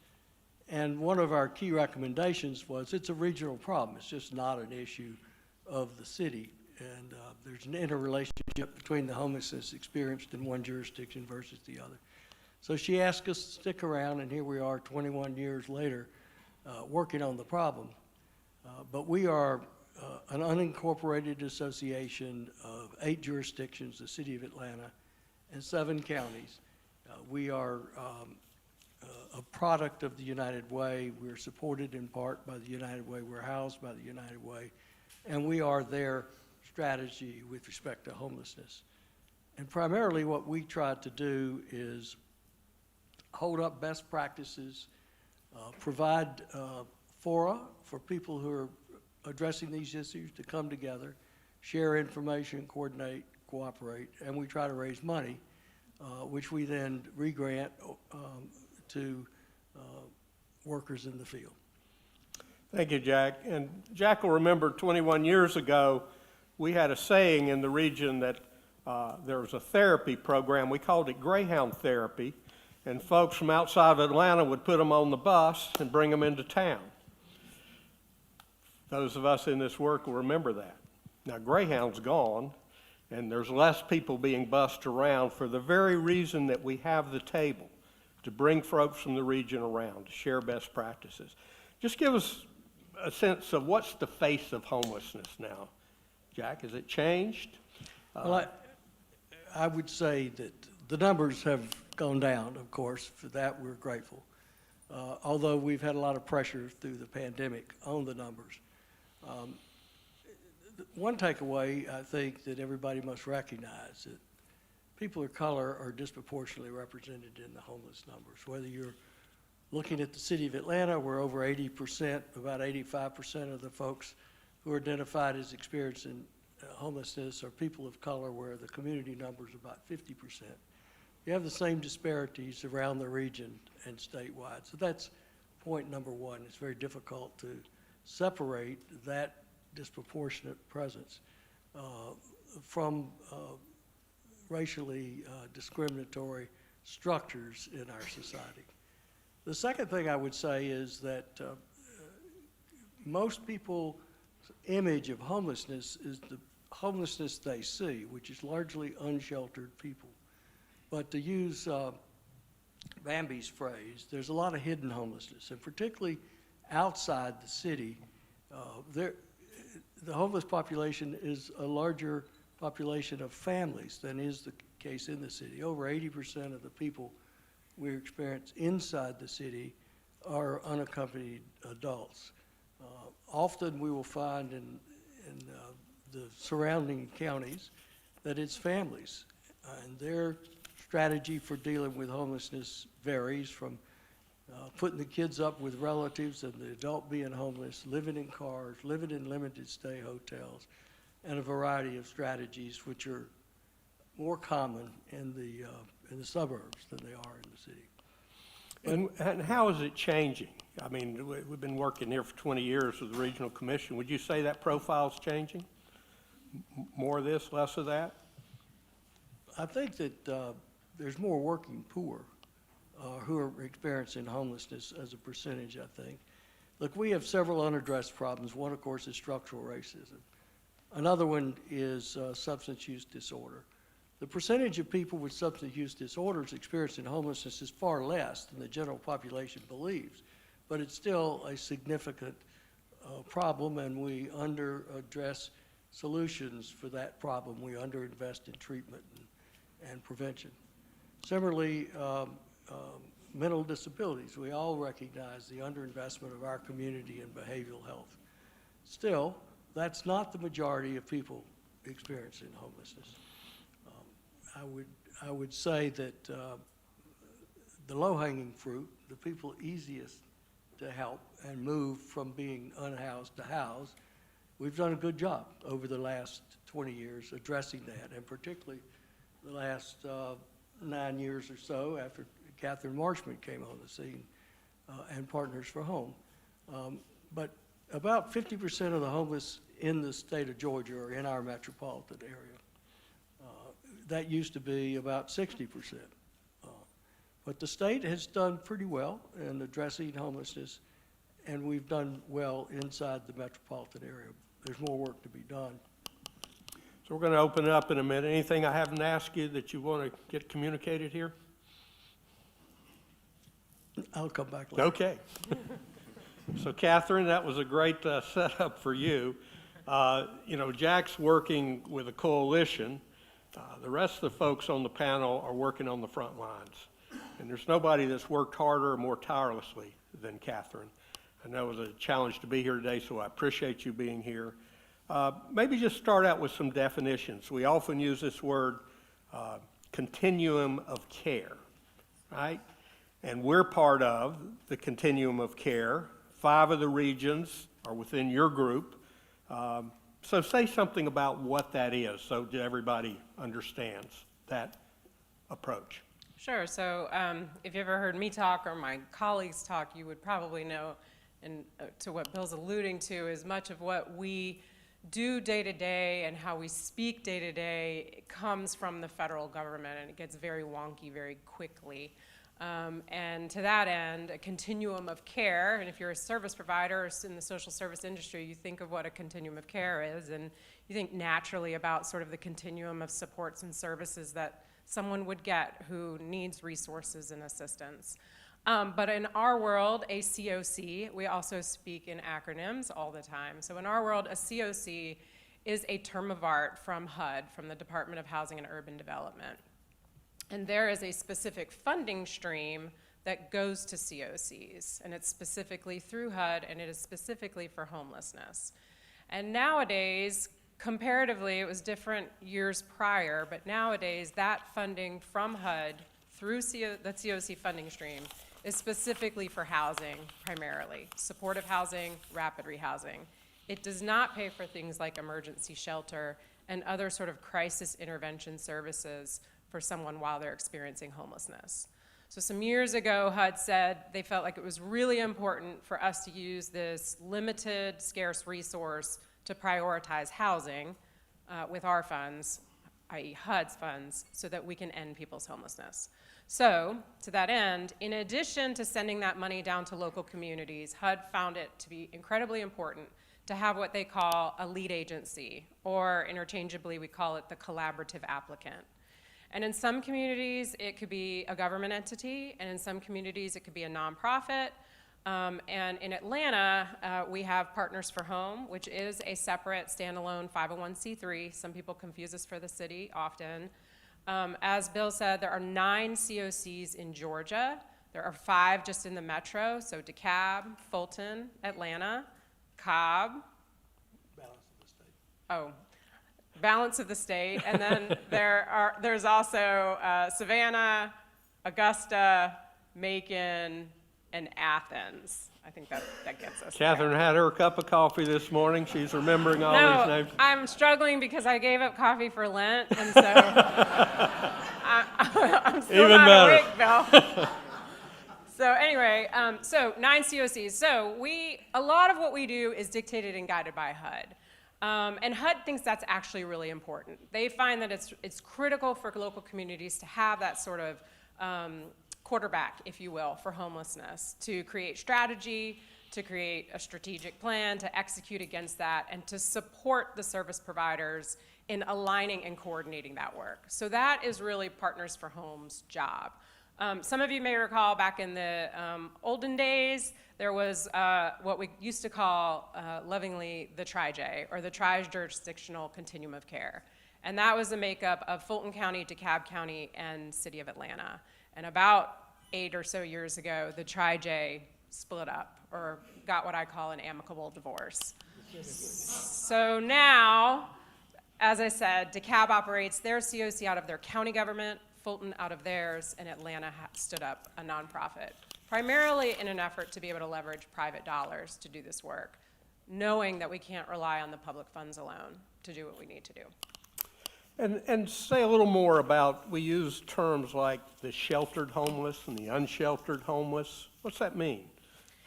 And one of our key recommendations was it's a regional problem. It's just not an issue of the city. And there's an interrelationship between the homelessness experienced in one jurisdiction versus the other. So she asked us to stick around, and here we are 21 years later working on the problem. But we are an unincorporated association of 8 jurisdictions, the city of Atlanta, and 7 counties. We are a product of the United Way. We're supported in part by the United Way. We're housed by the United Way. And we are their strategy with respect to homelessness. And primarily what we try to do is hold up best practices, provide fora for people who are addressing these issues to come together, share information, coordinate, cooperate, and we try to raise money, which we then re-grant to workers in the field. Thank you, Jack. And Jack will remember 21 years ago, we had a saying in the region that there was a therapy program. We called it Greyhound Therapy, and folks from outside of Atlanta would put them on the bus and bring them into town. Those of us in this work will remember that. Now, Greyhound's gone, and there's less people being bussed around for the very reason that we have the table. to bring folks from the region around, to share best practices. Just give us a sense of what's the face of homelessness now. Jack, has it changed? Well, I would say that the numbers have gone down, of course. For that, we're grateful. Although we've had a lot of pressure through the pandemic on the numbers. One takeaway, I think, that everybody must recognize that people of color are disproportionately represented in the homeless numbers. Whether you're looking at the city of Atlanta, where over 80%, about 85% of the folks who are identified as experiencing homelessness are people of color, where the community number is about 50%. You have the same disparities around the region and statewide. So that's point number one. It's very difficult to separate that disproportionate presence from racially discriminatory structures in our society. The second thing I would say is that most people's image of homelessness is the homelessness they see, which is largely unsheltered people. But to use Bambi's phrase, there's a lot of hidden homelessness, and particularly outside the city, the homeless population is a larger population of families than is the case in the city. Over 80% of the people we experience inside the city are unaccompanied adults. Often we will find in the surrounding counties that it's families, and their strategy for dealing with homelessness varies from putting the kids up with relatives and the adult being homeless, living in cars, living in limited stay hotels, and a variety of strategies which are more common in the suburbs than they are in the city. And how is it changing? I mean, we've been working here for 20 years with the Regional Commission. Would you say that profile's changing? More of this, less of that? I think that there's more working poor who are experiencing homelessness as a percentage, I think. Look, we have several unaddressed problems. One, of course, is structural racism. Another one is substance use disorder. The percentage of people with substance use disorders experiencing homelessness is far less than the general population believes, but it's still a significant problem, and we under-address solutions for that problem. We underinvest in treatment and prevention. Similarly, mental disabilities. We all recognize the underinvestment of our community in behavioral health. Still, that's not the majority of people experiencing homelessness. I would say that the low-hanging fruit, the people easiest to help and move from being unhoused to housed, we've done a good job over the last 20 years addressing that, and particularly the last 9 years or so after Catherine Marshman came on the scene and Partners for Home. But about 50% of the homeless in the state of Georgia are in our metropolitan area. That used to be about 60%. But the state has done pretty well in addressing homelessness, and we've done well inside the metropolitan area. There's more work to be done. So we're going to open it up in a minute. Anything I haven't asked you that you want to get communicated here? I'll come back later. Okay. So Catherine, that was a great setup for you. You know, Jack's working with a coalition. The rest of the folks on the panel are working on the front lines. And there's nobody that's worked harder or more tirelessly than Catherine. And that was a challenge to be here today, so I appreciate you being here. Maybe just start out with some definitions. We often use this word continuum of care, right? And we're part of the continuum of care. 5 of the regions are within your group. So say something about what that is so that everybody understands that approach. Sure. So if you ever heard me talk or my colleagues talk, you would probably know, and to what Bill's alluding to, is much of what we do day to day and how we speak day to day comes from the federal government, and it gets very wonky very quickly. And to that end, a continuum of care, and if you're a service provider or in the social service industry, you think of what a continuum of care is, and you think naturally about sort of the continuum of supports and services that someone would get who needs resources and assistance. But in our world, a COC, we also speak in acronyms all the time. So in our world, a COC is a term of art from HUD, from the Department of Housing and Urban Development. And there is a specific funding stream that goes to COCs, and it's specifically through HUD, and it is specifically for homelessness. And nowadays, comparatively, it was different years prior, but nowadays, that funding from HUD through the COC funding stream is specifically for housing, primarily. Supportive housing, rapid rehousing. It does not pay for things like emergency shelter and other sort of crisis intervention services for someone while they're experiencing homelessness. So some years ago, HUD said they felt like it was really important for us to use this limited, scarce resource to prioritize housing with our funds, i.e. HUD's funds, so that we can end people's homelessness. So, to that end, in addition to sending that money down to local communities, HUD found it to be incredibly important to have what they call a lead agency, or interchangeably we call it the collaborative applicant. And in some communities, it could be a government entity, and in some communities, it could be a nonprofit. And in Atlanta, we have Partners for Home, which is a separate standalone 501c3. Some people confuse us for the city often. As Bill said, there are 9 COCs in Georgia. There are 5 just in the metro, so DeKalb, Fulton, Atlanta, Cobb. Balance of the state. Oh, balance of the state. And then there's also Savannah, Augusta, Macon, and Athens. I think that gets us Catherine there. had her cup of coffee this morning. She's remembering all these No, names. I'm struggling because I gave up coffee for Lent, and so I'm still Even not better. awake, Bill. So anyway, so 9 COCs. So a lot of what we do is dictated and guided by HUD. And HUD thinks that's actually really important. They find that it's critical for local communities to have that sort of quarterback, if you will, for homelessness, to create strategy, to create a strategic plan, to execute against that, and to support the service providers in aligning and coordinating that work. So that is really Partners for Home's job. Some of you may recall back in the olden days, there was what we used to call lovingly the TRI-J, or the Tri-Jurisdictional Continuum of Care. And that was the makeup of Fulton County, DeKalb County, and City of Atlanta. And about 8 or so years ago, the TRI-J split up, or got what I call an amicable divorce. So now, as I said, DeKalb operates their COC out of their county government, Fulton out of theirs, and Atlanta stood up a nonprofit, primarily in an effort to be able to leverage private dollars to do this work, knowing that we can't rely on the public funds alone to do what we need to do. And say a little more about, we use terms like the sheltered homeless and the unsheltered homeless. What's that mean?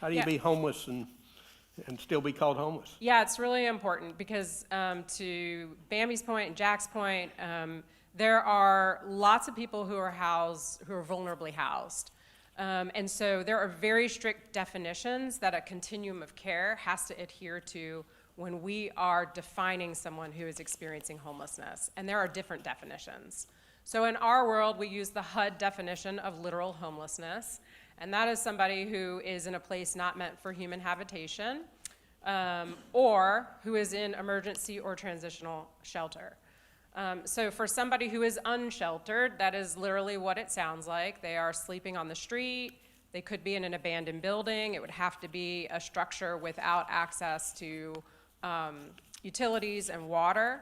How do you Yeah. be homeless and still be called homeless? Yeah, it's really important because to Bambi's point and Jack's point, there are lots of people who are vulnerably housed. And so there are very strict definitions that a continuum of care has to adhere to when we are defining someone who is experiencing homelessness. And there are different definitions. So in our world, we use the HUD definition of literal homelessness. And that is somebody who is in a place not meant for human habitation, or who is in emergency or transitional shelter. So for somebody who is unsheltered, that is literally what it sounds like. They are sleeping on the street. They could be in an abandoned building. It would have to be a structure without access to utilities and water.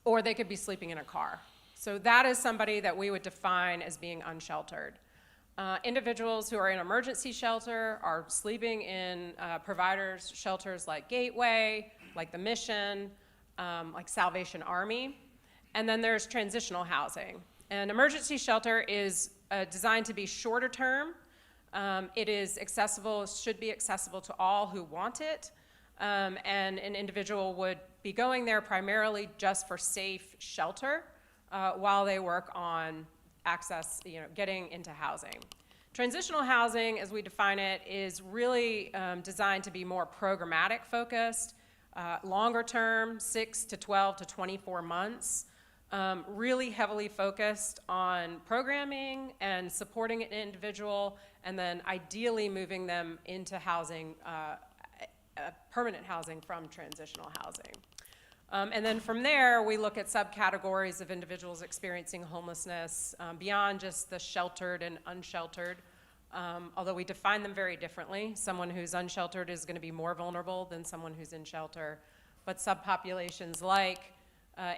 Or they could be sleeping in a car. So that is somebody that we would define as being unsheltered. Individuals who are in emergency shelter are sleeping in providers' shelters like Gateway, like the Mission, like Salvation Army. And then there's transitional housing. And emergency shelter is designed to be shorter term. It is accessible, should be accessible to all who want it. And an individual would be going there primarily just for safe shelter while they work on access, getting into housing. Transitional housing, as we define it, is really designed to be more programmatic focused, longer term, 6 to 12 to 24 months. really heavily focused on programming and supporting an individual, and then ideally moving them into housing, permanent housing from transitional housing. And then from there, we look at subcategories of individuals experiencing homelessness beyond just the sheltered and unsheltered, although we define them very differently. Someone who's unsheltered is going to be more vulnerable than someone who's in shelter. But subpopulations like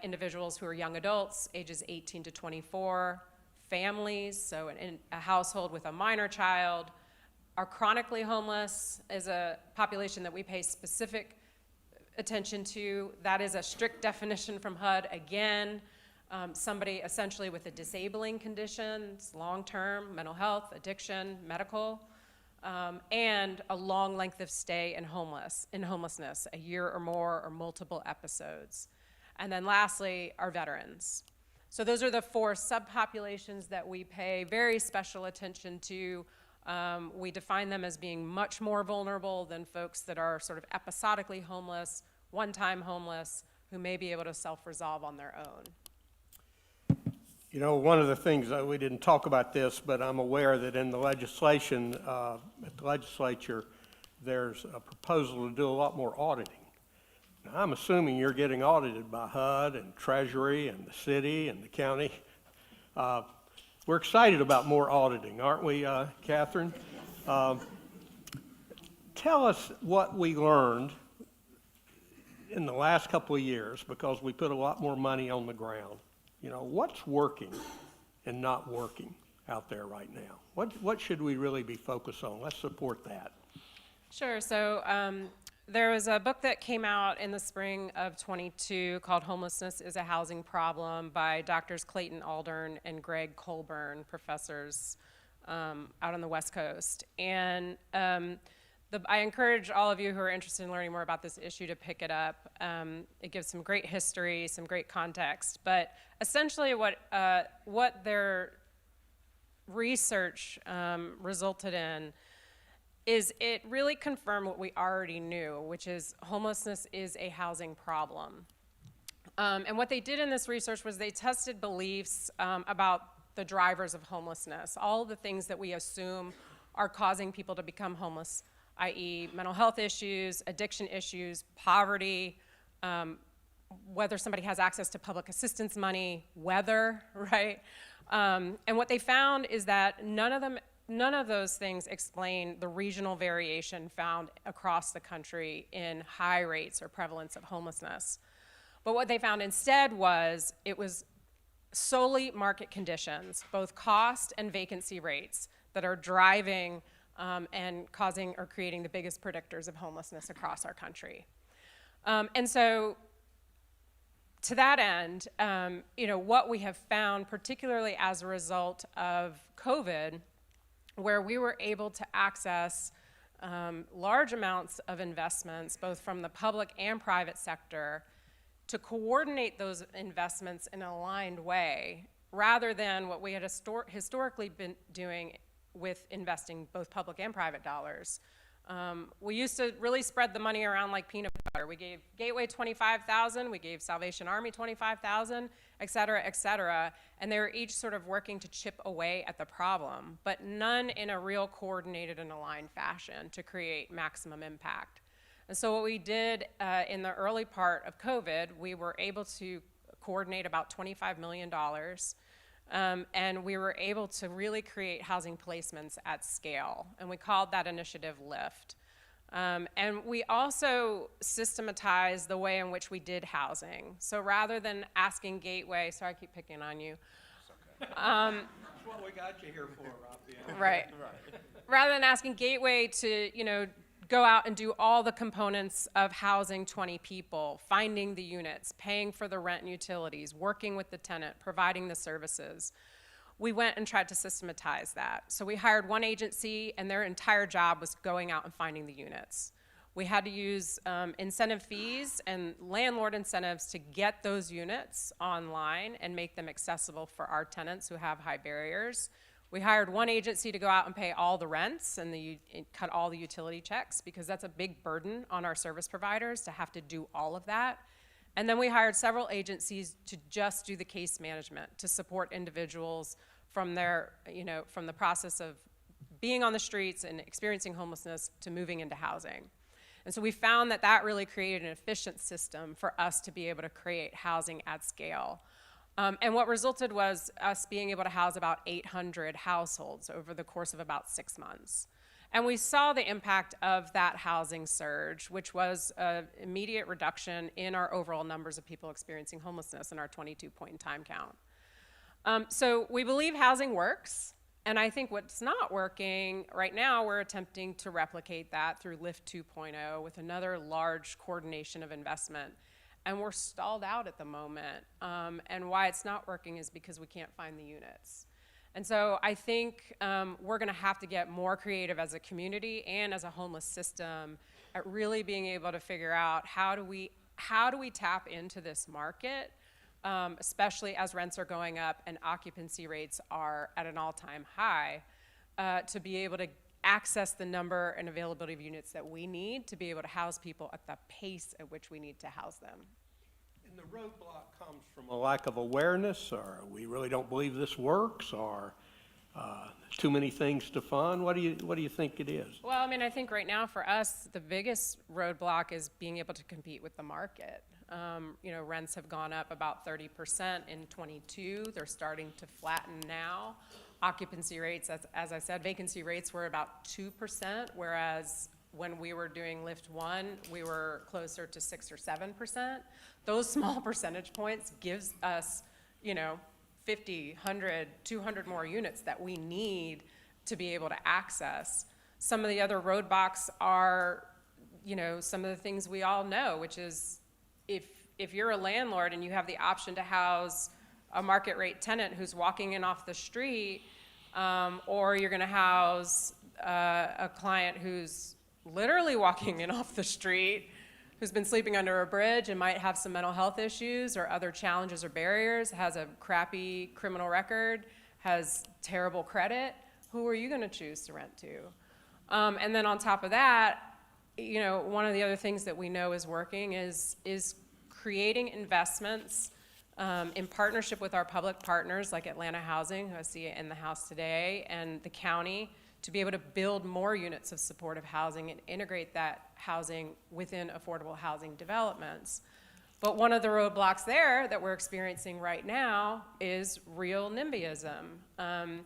individuals who are young adults, ages 18 to 24, families, so in a household with a minor child, are chronically homeless is a population that we pay specific attention to. That is a strict definition from HUD. Again, somebody essentially with a disabling condition, long-term, mental health, addiction, medical, and a long length of stay in homelessness, a year or more or multiple episodes. And then lastly, our veterans. So those are the 4 subpopulations that we pay very special attention to. We define them as being much more vulnerable than folks that are sort of episodically homeless, one-time homeless, who may be able to self-resolve on their own. You know, one of the things, we didn't talk about this, but I'm aware that in the legislation, at the legislature, there's a proposal to do a lot more auditing. Now, I'm assuming you're getting audited by HUD and Treasury and the city and the county. We're excited about more auditing, aren't we, Catherine? Tell us what we learned in the last couple of years, because we put a lot more money on the ground. You know, what's working and not working out there right now? What should we really be focused on? Let's support that. Sure. So there was a book that came out in the spring of 22 called Homelessness is a Housing Problem by Drs. Clayton Aldern and Greg Colburn, professors out on the West Coast. And I encourage all of you who are interested in learning more about this issue to pick it up. It gives some great history, some great context. But essentially what their research resulted in is it really confirmed what we already knew, which is homelessness is a housing problem. And what they did in this research was they tested beliefs about the drivers of homelessness, all the things that we assume are causing people to become homeless, i.e. mental health issues, addiction issues, poverty, whether somebody has access to public assistance money, weather, right? And what they found is that none of those things explain the regional variation found across the country in high rates or prevalence of homelessness. But what they found instead was it was solely market conditions, both cost and vacancy rates, that are driving and causing or creating the biggest predictors of homelessness across our country. And so to that end, what we have found, particularly as a result of COVID, where we were able to access large amounts of investments, both from the public and private sector, to coordinate those investments in an aligned way, rather than what we had historically been doing with investing both public and private dollars. We used to really spread the money around like peanut butter. We gave Gateway $25,000, we gave Salvation Army $25,000, et cetera, and they were each sort of working to chip away at the problem, but none in a real coordinated and aligned fashion to create maximum impact. And so what we did in the early part of COVID, we were able to coordinate about $25 million, and we were able to really create housing placements at scale, and we called that initiative LIFT. And we also systematized the way in which we did housing. So rather than asking Gateway, sorry I keep picking on you. That's what we got you here for, Raphael. Right. Rather than asking Gateway to, go out and do all the components of housing 20 people, finding the units, paying for the rent and utilities, working with the tenant, providing the services, we went and tried to systematize that. So we hired one agency, and their entire job was going out and finding the units. We had to use incentive fees and landlord incentives to get those units online and make them accessible for our tenants who have high barriers. We hired one agency to go out and pay all the rents and cut all the utility checks, because that's a big burden on our service providers to have to do all of that. And then we hired several agencies to just do the case management, to support individuals from their, from the process of being on the streets and experiencing homelessness to moving into housing. And so we found that that really created an efficient system for us to be able to create housing at scale. And what resulted was us being able to house about 800 households over the course of about 6 months. And we saw the impact of that housing surge, which was an immediate reduction in our overall numbers of people experiencing homelessness in our 22-point time count. So we believe housing works. And I think what's not working right now, we're attempting to replicate that through Lift 2.0 with another large coordination of investment. And we're stalled out at the moment. And why it's not working is because we can't find the units. And so I think we're going to have to get more creative as a community and as a homeless system at really being able to figure out how do we tap into this market, especially as rents are going up and occupancy rates are at an all-time high, to be able to access the number and availability of units that we need to be able to house people at the pace at which we need to house them. And the roadblock comes from a lack of awareness, or we really don't believe this works, or too many things to fund? What do you think it is? Well, I mean, I think right now for us, the biggest roadblock is being able to compete with the market. Rents have gone up about 30% in 22. They're starting to flatten now. Occupancy rates, as I said, vacancy rates were about 2%, whereas when we were doing Lift 1, we were closer to 6 or 7%. Those small percentage points gives us, 50, 100, 200 more units that we need to be able to access. Some of the other roadblocks are, some of the things we all know, which is if you're a landlord and you have the option to house a market rate tenant who's walking in off the street, or you're going to house a client who's literally walking in off the street, who's been sleeping under a bridge and might have some mental health issues or other challenges or barriers, has a crappy criminal record, has terrible credit, who are you going to choose to rent to? And then on top of that, one of the other things that we know is working is creating investments in partnership with our public partners like Atlanta Housing, who I see in the house today, and the county, to be able to build more units of supportive housing and integrate that housing within affordable housing developments. But one of the roadblocks there that we're experiencing right now is real NIMBYism.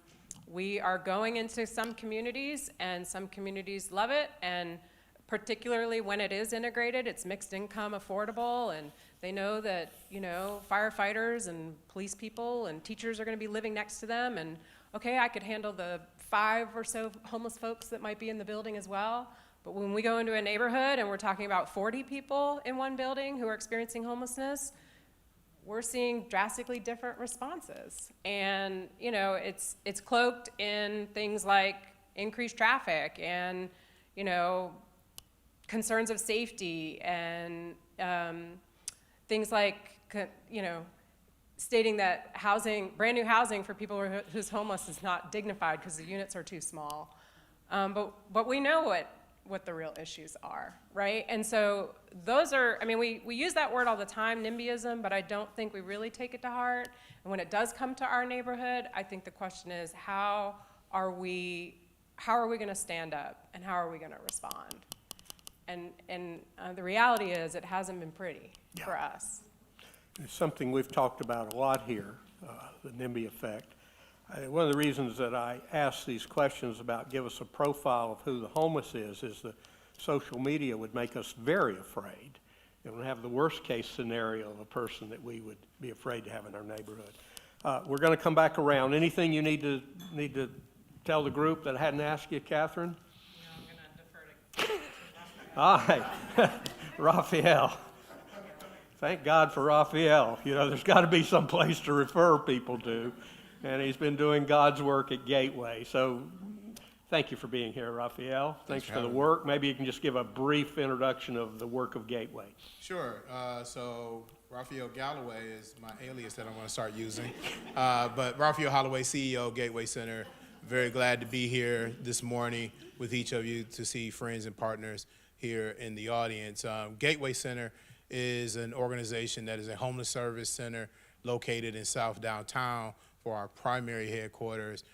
We are going into some communities, and some communities love it, and particularly when it is integrated, it's mixed income affordable, and they know that, firefighters and police people and teachers are going to be living next to them, and okay, I could handle the 5 or so homeless folks that might be in the building as well. But when we go into a neighborhood and we're talking about 40 people in one building who are experiencing homelessness, we're seeing drastically different responses. And, it's cloaked in things like increased traffic and, concerns of safety and things like, stating that brand new housing for people who's homeless is not dignified because the units are too small. But we know what the real issues are, right? And so those are, we use that word all the time, NIMBYism, but I don't think we really take it to heart. And when it does come to our neighborhood, I think the question is, how are we going to stand up and how are we going to respond? And the reality is it hasn't been pretty for us. It's something we've talked about a lot here, the NIMBY effect. One of the reasons that I ask these questions about give us a profile of who the homeless is the social media would make us very afraid. It would have the worst case scenario of a person that we would be afraid to have in our neighborhood. We're going to come back around. Anything you need to tell the group that I hadn't asked you, Catherine? No, I'm going to defer to All right, Raphael. Thank God for Raphael. There's got to be some place to refer people to, and he's been doing God's work at Gateway. So thank you for being here, Raphael. Thanks for the work. Maybe you can just give a brief introduction of the work of Gateway. Sure. So Raphael Galloway is my alias that I'm going to start using. But Raphael Holloway, CEO of Gateway Center. Very glad to be here this morning with each of you to see friends and partners here in the audience. Gateway Center is an organization that is a homeless service center located in South Downtown for our primary headquarters.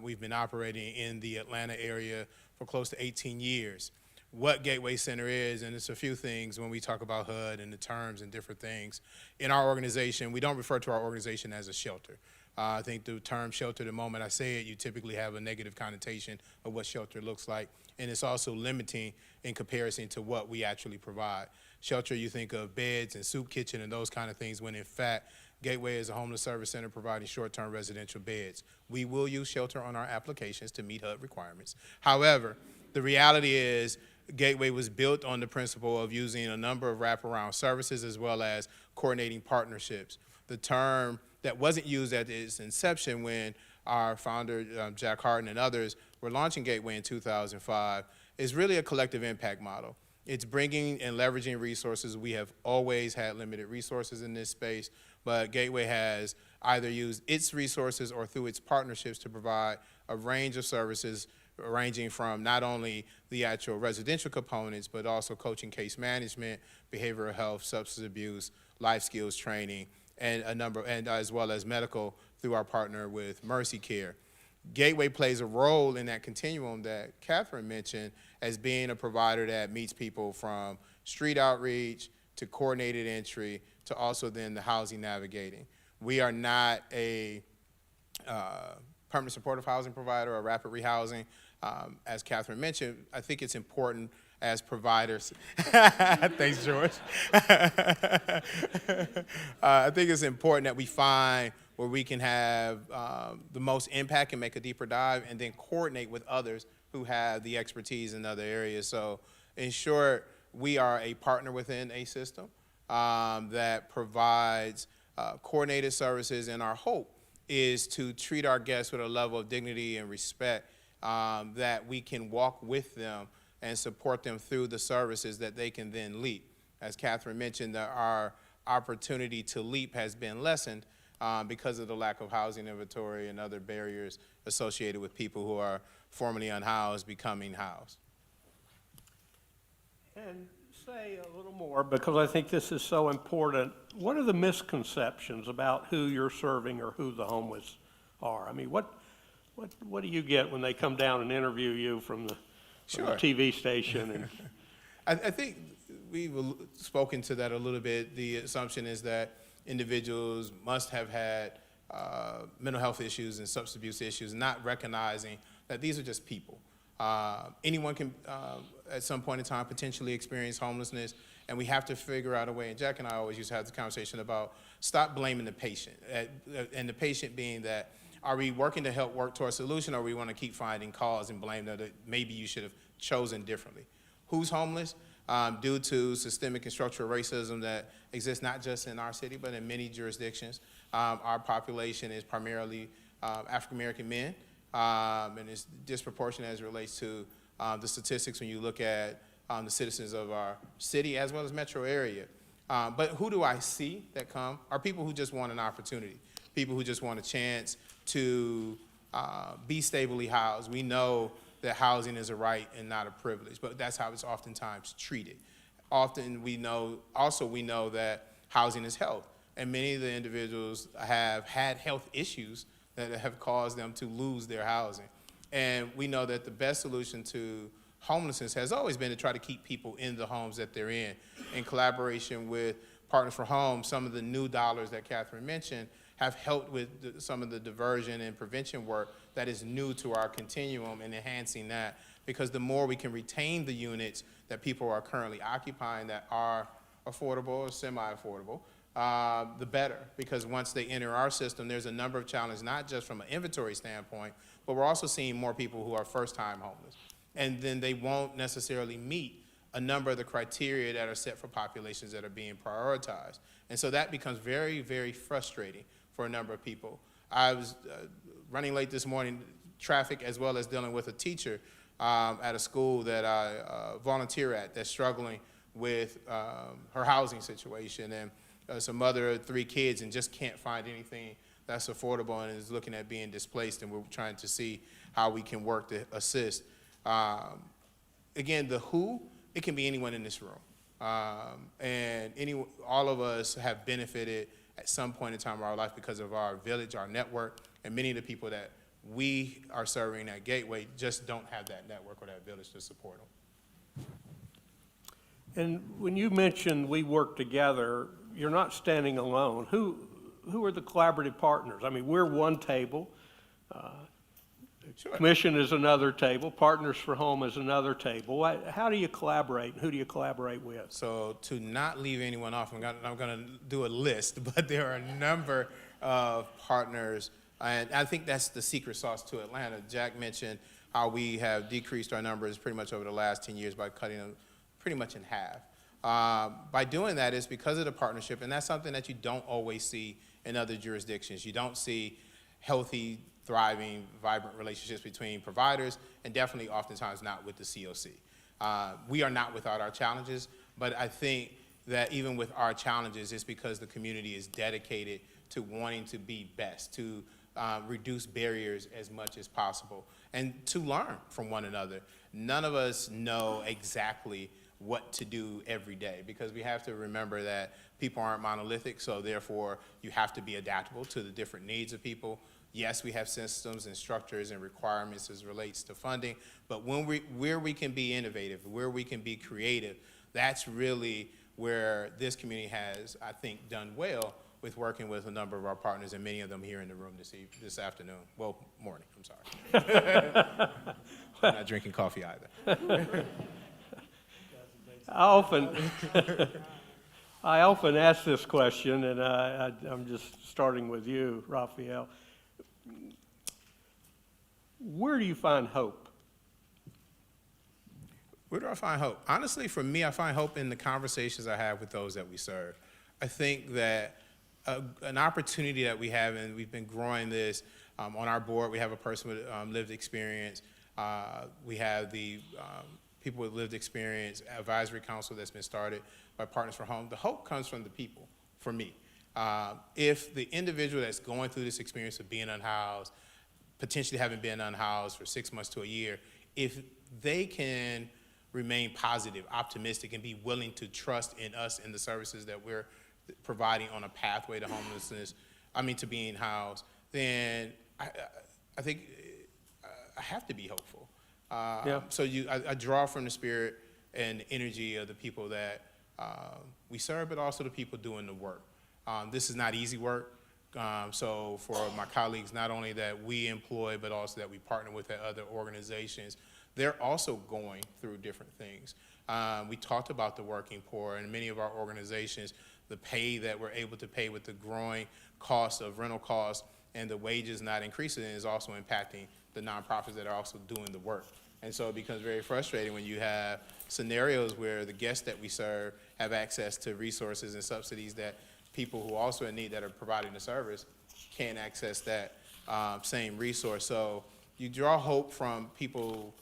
We've been operating in the Atlanta area for close to 18 years. What Gateway Center is, and it's a few things when we talk about HUD and the terms and different things. In our organization, we don't refer to our organization as a shelter. I think the term shelter, the moment I say it, you typically have a negative connotation of what shelter looks like, and it's also limiting in comparison to what we actually provide. Shelter, you think of beds and soup kitchen and those kind of things, when in fact, Gateway is a homeless service center providing short-term residential beds. We will use shelter on our applications to meet HUD requirements. However, the reality is Gateway was built on the principle of using a number of wraparound services as well as coordinating partnerships. The term that wasn't used at its inception when our founder, Jack Harden, and others were launching Gateway in 2005 is really a collective impact model. It's bringing and leveraging resources. We have always had limited resources in this space, but Gateway has either used its resources or through its partnerships to provide a range of services ranging from not only the actual residential components, but also coaching, case management, behavioral health, substance abuse, life skills training, and as well as medical through our partner with Mercy Care. Gateway plays a role in that continuum that Catherine mentioned as being a provider that meets people from street outreach to coordinated entry to also then the housing navigating. We are not a permanent supportive housing provider or rapid rehousing. As Catherine mentioned, I think it's important as providers. Thanks, George. I think it's important that we find where we can have the most impact and make a deeper dive and then coordinate with others who have the expertise in other areas. So in short, we are a partner within a system that provides coordinated services, and our hope is to treat our guests with a level of dignity and respect that we can walk with them and support them through the services that they can then leap. As Catherine mentioned, that our opportunity to leap has been lessened because of the lack of housing inventory and other barriers associated with people who are formerly unhoused becoming housed. And say a little more, because I think this is so important. What are the misconceptions about who you're serving or who the homeless are? I mean, what do you get when they come down and interview you from the TV station? And I think we've spoken to that a little bit. The assumption is that individuals must have had mental health issues and substance abuse issues, not recognizing that these are just people. Anyone can, at some point in time, potentially experience homelessness, and we have to figure out a way, and Jack and I always used to have the conversation about stop blaming the patient, and the patient being that, are we working to help work towards a solution, or we want to keep finding cause and blame that maybe you should have chosen differently? Who's homeless? Due to systemic and structural racism that exists not just in our city, but in many jurisdictions. Our population is primarily African-American men, and it's disproportionate as it relates to the statistics when you look at the citizens of our city as well as metro area. But who do I see that come are people who just want an opportunity, people who just want a chance to be stably housed. We know that housing is a right and not a privilege, but that's how it's oftentimes treated. Often we know that housing is health, and many of the individuals have had health issues that have caused them to lose their housing. And we know that the best solution to homelessness has always been to try to keep people in the homes that they're in collaboration with Partners for Homes. Some of the new dollars that Catherine mentioned have helped with some of the diversion and prevention work that is new to our continuum and enhancing that, because the more we can retain the units that people are currently occupying that are affordable or semi-affordable, the better, because once they enter our system, there's a number of challenges, not just from an inventory standpoint, but we're also seeing more people who are first-time homeless. And then they won't necessarily meet a number of the criteria that are set for populations that are being prioritized. And so that becomes very, very frustrating for a number of people. I was running late this morning, traffic, as well as dealing with a teacher at a school that I volunteer at that's struggling with her housing situation, and as a mother of 3 kids and just can't find anything that's affordable and is looking at being displaced, and we're trying to see how we can work to assist. Again, the who, it can be anyone in this room. And all of us have benefited at some point in time of our life because of our village, our network, and many of the people that we are serving at Gateway just don't have that network or that village to support them. And when you mention we work together, you're not standing alone. Who are the collaborative partners? I mean, we're one table. Sure. Commission is another table. Partners for Home is another table. How do you collaborate? Who do you collaborate with? So to not leave anyone off, I'm going to do a list, but there are a number of partners, and I think that's the secret sauce to Atlanta. Jack mentioned how we have decreased our numbers pretty much over the last 10 years by cutting them pretty much in half. By doing that is because of the partnership, and that's something that you don't always see in other jurisdictions. You don't see healthy, thriving, vibrant relationships between providers, and definitely oftentimes not with the COC. We are not without our challenges, but I think that even with our challenges, it's because the community is dedicated to wanting to be best, to reduce barriers as much as possible, and to learn from one another. None of us know exactly what to do every day, because we have to remember that people aren't monolithic, so therefore you have to be adaptable to the different needs of people. Yes, we have systems and structures and requirements as relates to funding, but where we can be innovative, where we can be creative, that's really where this community has, I think, done well with working with a number of our partners, and many of them here in the room this afternoon. Well, morning, I'm sorry. I'm not drinking coffee either. I often ask this question, and I'm just starting with you, Raphael. Where do you find hope? Where do I find hope? Honestly, for me, I find hope in the conversations I have with those that we serve. I think that an opportunity that we have, and we've been growing this on our board, we have a person with lived experience. We have the people with lived experience advisory council that's been started by Partners for Home. The hope comes from the people, for me. If the individual that's going through this experience of being unhoused, potentially having been unhoused for 6 months to a year, if they can remain positive, optimistic, and be willing to trust in us and the services that we're providing on a pathway to homelessness, to being housed, then I think I have to be hopeful. Yeah. So I draw from the spirit and the energy of the people that we serve, but also the people doing the work. This is not easy work. So for my colleagues, not only that we employ, but also that we partner with at other organizations, they're also going through different things. We talked about the working poor, and many of our organizations, the pay that we're able to pay with the growing cost of rental costs and the wages not increasing is also impacting the nonprofits that are also doing the work. And so it becomes very frustrating when you have scenarios where the guests that we serve have access to resources and subsidies that people who also in need that are providing the service can't access that same resource. So you draw hope from people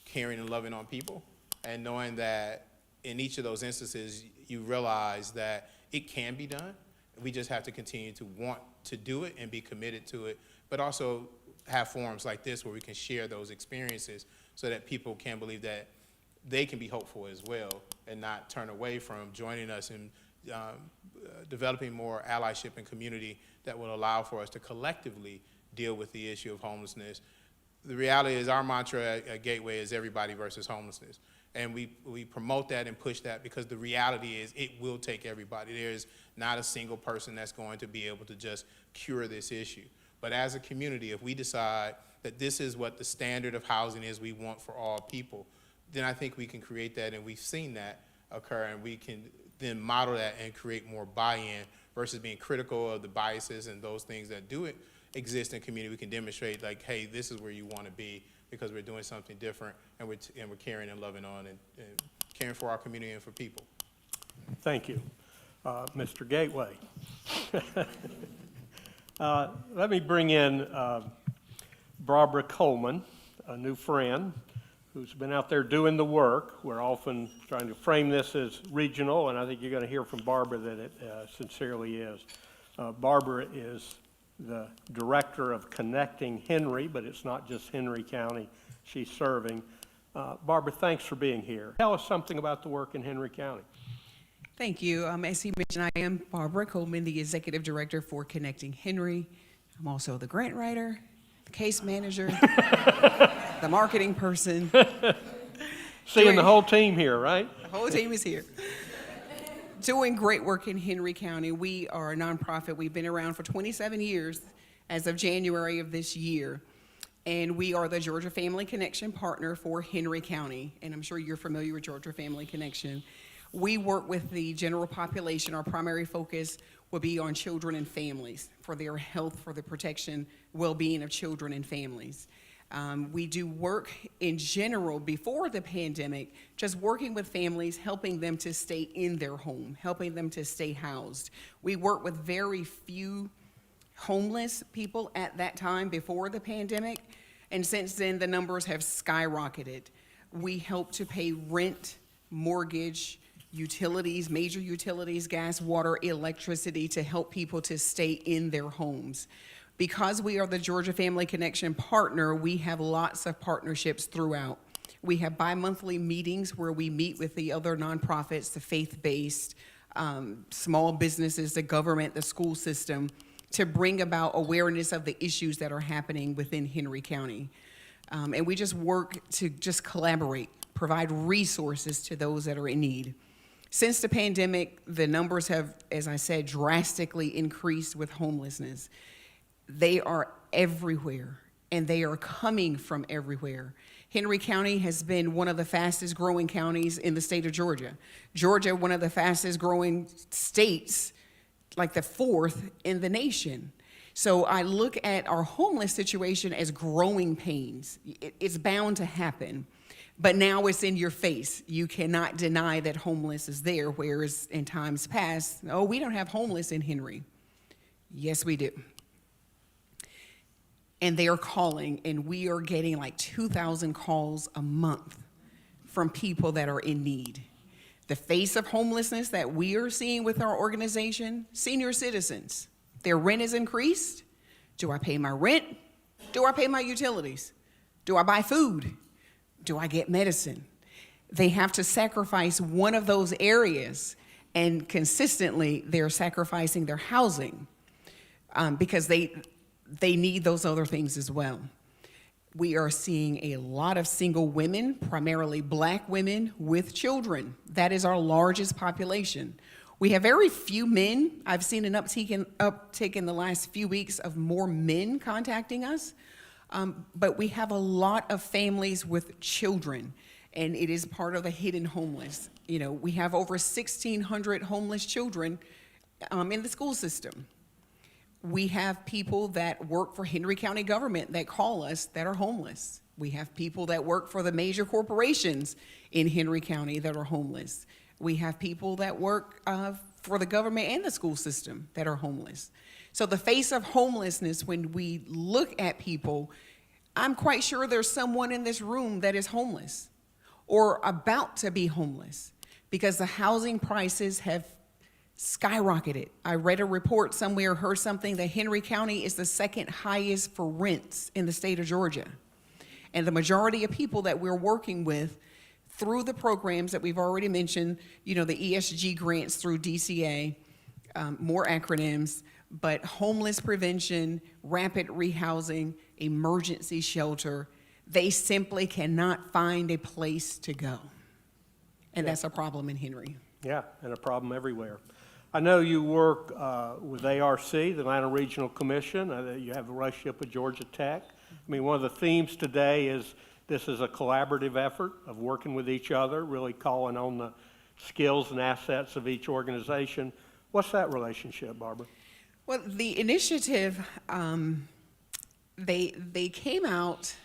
caring and loving on people, and knowing that in each of those instances, you realize that it can be done. We just have to continue to want to do it and be committed to it, but also have forums like this where we can share those experiences so that people can believe that they can be hopeful as well and not turn away from joining us in developing more allyship and community that will allow for us to collectively deal with the issue of homelessness. The reality is our mantra at Gateway is everybody versus homelessness. And we promote that and push that because the reality is it will take everybody. There's not a single person that's going to be able to just cure this issue. But as a community, if we decide that this is what the standard of housing is we want for all people, then I think we can create that, and we've seen that occur, and we can then model that and create more buy-in versus being critical of the biases and those things that do exist in community. We can demonstrate like, hey, this is where you want to be because we're doing something different, and we're caring and loving on and caring for our community and for people. Thank you. Mr. Gateway. Let me bring in Barbara Coleman, a new friend who's been out there doing the work. We're often trying to frame this as regional, and I think you're going to hear from Barbara that it sincerely is. Barbara is the director of Connecting Henry, but it's not just Henry County she's serving. Barbara, thanks for being here. Tell us something about the work in Henry County. Thank you. As he mentioned, I am Barbara Coleman, the Executive Director for Connecting Henry. I'm also the grant writer, the case manager, the marketing person. Seeing the whole team here, right? The whole team is here. Doing great work in Henry County. We are a nonprofit. We've been around for 27 years as of January of this year. And we are the Georgia Family Connection partner for Henry County. And I'm sure you're familiar with Georgia Family Connection. We work with the general population. Our primary focus will be on children and families for their health, for the protection, well-being of children and families. We do work in general before the pandemic, just working with families, helping them to stay in their home, helping them to stay housed. We work with very few homeless people at that time before the pandemic, and since then the numbers have skyrocketed. We help to pay rent, mortgage, utilities, major utilities, gas, water, electricity, to help people to stay in their homes. Because we are the Georgia Family Connection partner, we have lots of partnerships throughout. We have bi-monthly meetings where we meet with the other nonprofits, the faith-based, small businesses, the government, the school system, to bring about awareness of the issues that are happening within Henry County. And we just work to just collaborate, provide resources to those that are in need. Since the pandemic, the numbers have, as I said, drastically increased with homelessness. They are everywhere, and they are coming from everywhere. Henry County has been one of the fastest growing counties in the state of Georgia. Georgia, one of the fastest growing states, like the 4th in the nation. So I look at our homeless situation as growing pains. It's bound to happen. But now it's in your face. You cannot deny that homeless is there, whereas in times past, oh, we don't have homeless in Henry. Yes, we do. And they are calling, and we are getting like 2,000 calls a month from people that are in need. The face of homelessness that we are seeing with our organization, senior citizens, their rent is increased. Do I pay my rent? Do I pay my utilities? Do I buy food? Do I get medicine? They have to sacrifice one of those areas, and consistently they're sacrificing their housing because they need those other things as well. We are seeing a lot of single women, primarily Black women with children. That is our largest population. We have very few men. I've seen an uptick in the last few weeks of more men contacting us. But we have a lot of families with children, and it is part of the hidden homeless. You know, we have over 1,600 homeless children in the school system. We have people that work for Henry County government that call us that are homeless. We have people that work for the major corporations in Henry County that are homeless. We have people that work for the government and the school system that are homeless. So the face of homelessness, when we look at people, I'm quite sure there's someone in this room that is homeless or about to be homeless because the housing prices have skyrocketed. I read a report somewhere, heard something, that Henry County is the second highest for rents in the state of Georgia. And the majority of people that we're working with through the programs that we've already mentioned, you know, the ESG grants through DCA, more acronyms, but homeless prevention, rapid rehousing, emergency shelter, they simply cannot find a place to go. And that's a problem in Henry. Yeah, and a problem everywhere. I know you work with ARC, the Atlanta Regional Commission. You have a relationship with Georgia Tech. I mean, one of the themes today is this is a collaborative effort of working with each other, really calling on the skills and assets of each organization. What's that relationship, Barbara? Well, the initiative, they came out,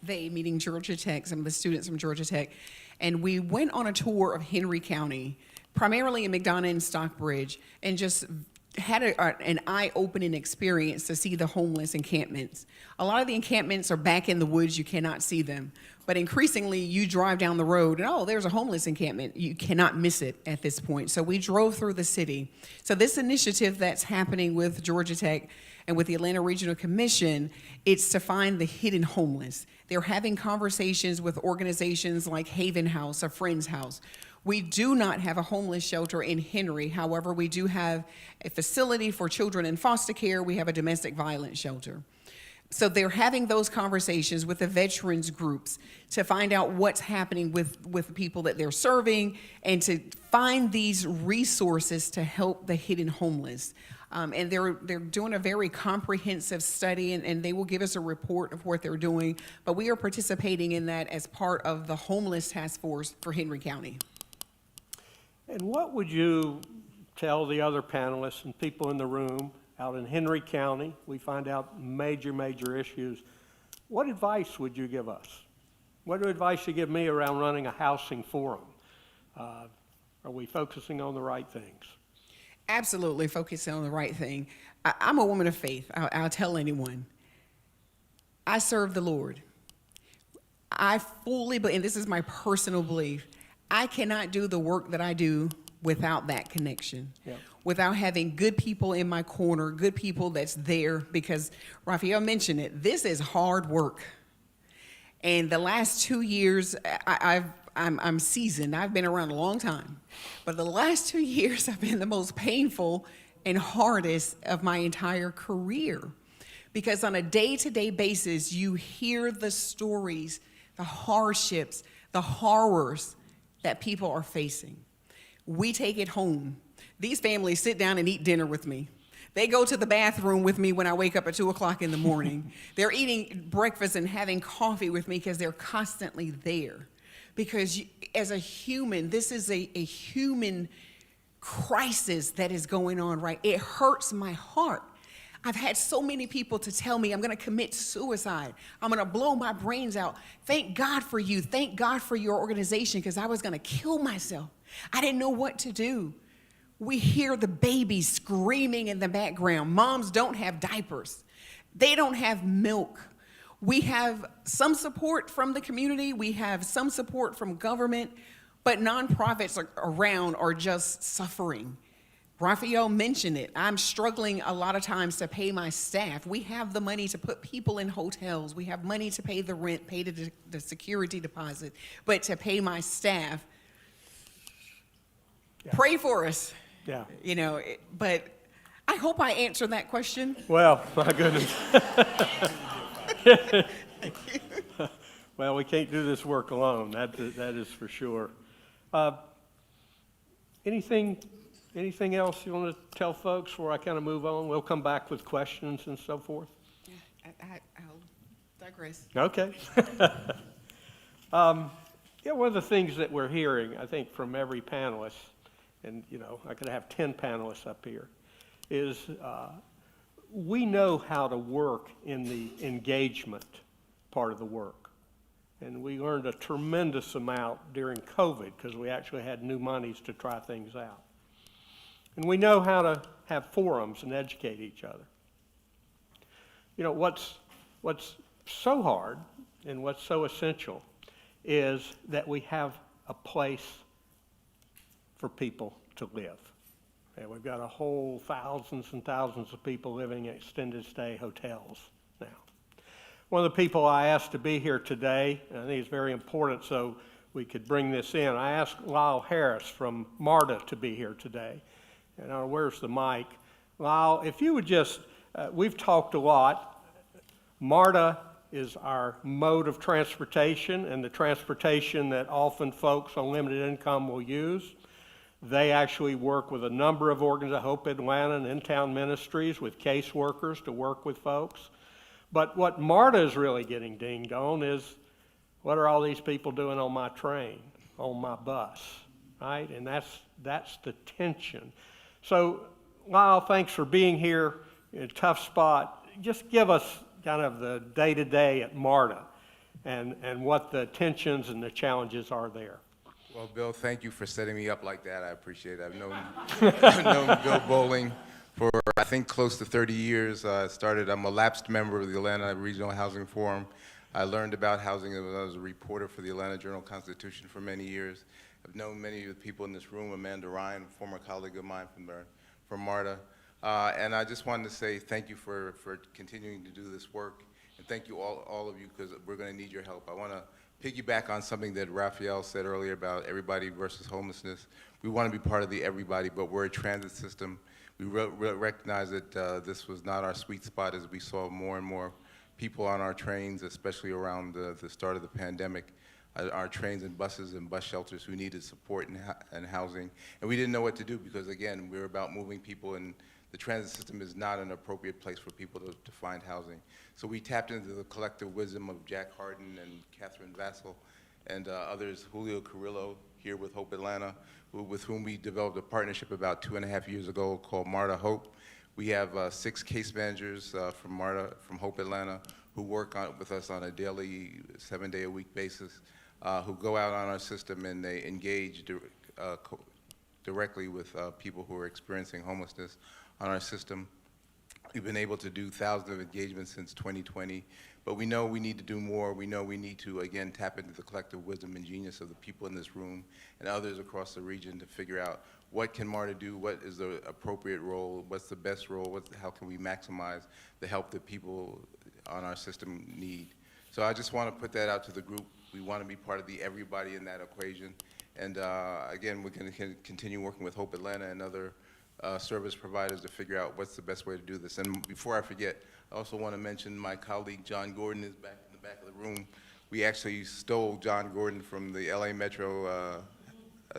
meaning Georgia Tech, some of the students from Georgia Tech, and we went on a tour of Henry County, primarily in McDonough and Stockbridge, and just had an eye-opening experience to see the homeless encampments. A lot of the encampments are back in the woods, you cannot see them. But increasingly, you drive down the road and, oh, there's a homeless encampment. You cannot miss it at this point. So we drove through the city. So this initiative that's happening with Georgia Tech and with the Atlanta Regional Commission, it's to find the hidden homeless. They're having conversations with organizations like Haven House, a Friend's House, We do not have a homeless shelter in Henry. However, we do have a facility for children in foster care. We have a domestic violence shelter. So they're having those conversations with the veterans groups to find out what's happening with the people that they're serving and to find these resources to help the hidden homeless. And they're doing a very comprehensive study, and they will give us a report of what they're doing. But we are participating in that as part of the homeless task force for Henry County. And what would you tell the other panelists and people in the room out in Henry County? We find out major issues. What advice would you give us? What advice you give me around running a housing forum? Are we focusing on the right things? Absolutely focusing on the right thing. I'm a woman of faith. I'll tell anyone. I serve the Lord. I fully believe, and this is my personal belief, I cannot do the work that I do without that connection. Yep. Without having good people in my corner, good people that's there, because Raphael mentioned it, this is hard work. And the last 2 years, I'm seasoned. I've been around a long time. But the last 2 years have been the most painful and hardest of my entire career. Because on a day-to-day basis, you hear the stories, the hardships, the horrors that people are facing. We take it home. These families sit down and eat dinner with me. They go to the bathroom with me when I wake up at 2 o'clock in the morning. They're eating breakfast and having coffee with me because they're constantly there. Because as a human, this is a human crisis that is going on, right? It hurts my heart. I've had so many people to tell me I'm going to commit suicide. I'm going to blow my brains out. Thank God for you. Thank God for your organization, because I was going to kill myself. I didn't know what to do. We hear the babies screaming in the background. Moms don't have diapers. They don't have milk. We have some support from the community. We have some support from government, but nonprofits around are just suffering. Raphael mentioned it. I'm struggling a lot of times to pay my staff. We have the money to put people in hotels. We have money to pay the rent, pay the security deposit, but to pay my staff, pray for us. Yeah. You know, but I hope I answered that question. Well, my goodness. Well, we can't do this work alone. That is for sure. Anything else you want to tell folks before I kind of move on? We'll come back with questions and so forth. I'll digress. Okay. Yeah, one of the things that we're hearing, I think, from every panelist, and, you know, I could have 10 panelists up here, is we know how to work in the engagement part of the work. And we learned a tremendous amount during COVID because we actually had new monies to try things out. And we know how to have forums and educate each other. You know, what's so hard and what's so essential is that we have a place for people to live. And we've got a whole thousands and thousands of people living in extended stay hotels now. One of the people I asked to be here today, and I think it's very important so we could bring this in, I asked Lyle Harris from MARTA to be here today. And where's the mic? Lyle, if you would just, we've talked a lot. MARTA is our mode of transportation and the transportation that often folks on limited income will use. They actually work with a number of organizations, Hope Atlanta and In-Town Ministries, with caseworkers to work with folks. But what MARTA is really getting dinged on is, what are all these people doing on my train, on my bus, right? And that's the tension. So, Lyle, thanks for being here in a tough spot. Just give us kind of the day-to-day at MARTA and what the tensions and the challenges are there. Well, Bill, thank you for setting me up like that. I appreciate it. I've known Bill Bowling for, I think, close to 30 years. I'm a lapsed member of the Atlanta Regional Housing Forum. I learned about housing when I was a reporter for the Atlanta Journal-Constitution for many years. I've known many of the people in this room, Amanda Ryan, a former colleague of mine from MARTA. And I just wanted to say thank you for continuing to do this work. And thank you, all of you, because we're going to need your help. I want to piggyback on something that Raphael said earlier about everybody versus homelessness. We want to be part of the everybody, but we're a transit system. We recognize that this was not our sweet spot as we saw more and more people on our trains, especially around the start of the pandemic. Our trains and buses and bus shelters who needed support and housing. And we didn't know what to do because, again, we're about moving people, and the transit system is not an appropriate place for people to find housing. So we tapped into the collective wisdom of Jack Harden and Catherine Vassell and others, Julio Carrillo here with Hope Atlanta, with whom we developed a partnership about 2.5 years ago called MARTA Hope. We have 6 case managers from MARTA, from Hope Atlanta, who work with us on a daily, 7-day-a-week basis, who go out on our system and they engage directly with people who are experiencing homelessness on our system. We've been able to do thousands of engagements since 2020, but we know we need to do more. We know we need to, again, tap into the collective wisdom and genius of the people in this room and others across the region to figure out what can MARTA do, what is the appropriate role, what's the best role, how can we maximize the help that people on our system need. So I just want to put that out to the group. We want to be part of the everybody in that equation. And again, we're going to continue working with Hope Atlanta and other service providers to figure out what's the best way to do this. And before I forget, I also want to mention my colleague John Gordon is back in the back of the room. We actually stole John Gordon from the LA Metro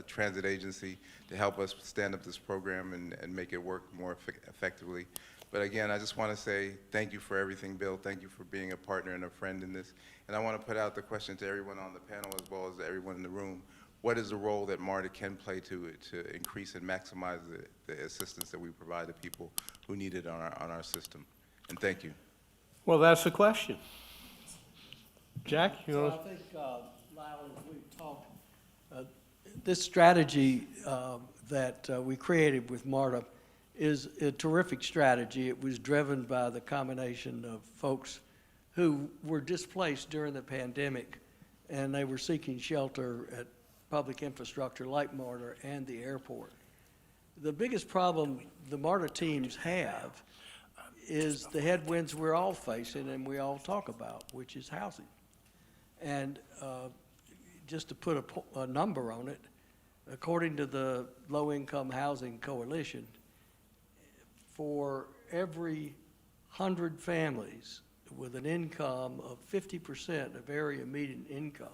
Transit Agency to help us stand up this program and make it work more effectively. But again, I just want to say thank you for everything, Bill. Thank you for being a partner and a friend in this. And I want to put out the question to everyone on the panel as well as everyone in the room. What is the role that MARTA can play to increase and maximize the assistance that we provide to people who need it on our system? And thank you. Well, that's the question. Jack, you So know? I think, Lyle, as we've talked, this strategy that we created with MARTA is a terrific strategy. It was driven by the combination of folks who were displaced during the pandemic, and they were seeking shelter at public infrastructure like MARTA and the airport. The biggest problem the MARTA teams have is the headwinds we're all facing and we all talk about, which is housing. And just to put a number on it, according to the Low Income Housing Coalition, for every 100 families with an income of 50% of area median income,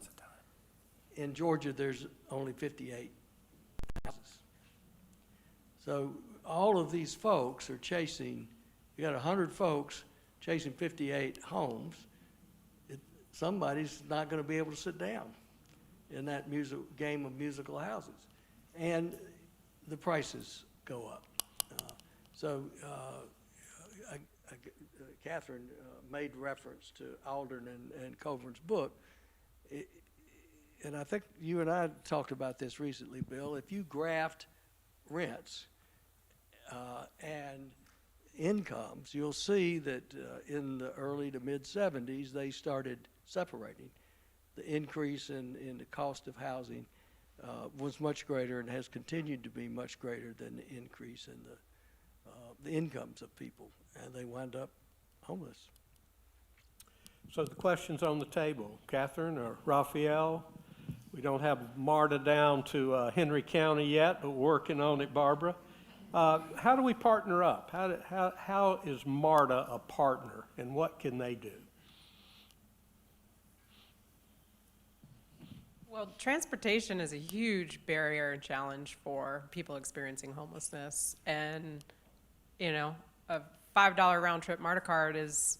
in Georgia, there's only 58 houses. So all of these folks are chasing, you got 100 folks chasing 58 homes. Somebody's not going to be able to sit down in that game of musical houses. And the prices go up. Catherine made reference to Alden and Covern's book. And I think you and I talked about this recently, Bill. If you graft rents and incomes, you'll see that in the early to mid-'70s, they started separating. The increase in the cost of housing was much greater and has continued to be much greater than the increase in the incomes of people, and they wind up homeless. So the question's on the table. Catherine or Raphael? We don't have MARTA down to Henry County yet, but we're working on it, Barbara. How do we partner up? How is MARTA a partner, and what can they do? Well, transportation is a huge barrier and challenge for people experiencing homelessness. And, you know, a $5 round trip MARTA card is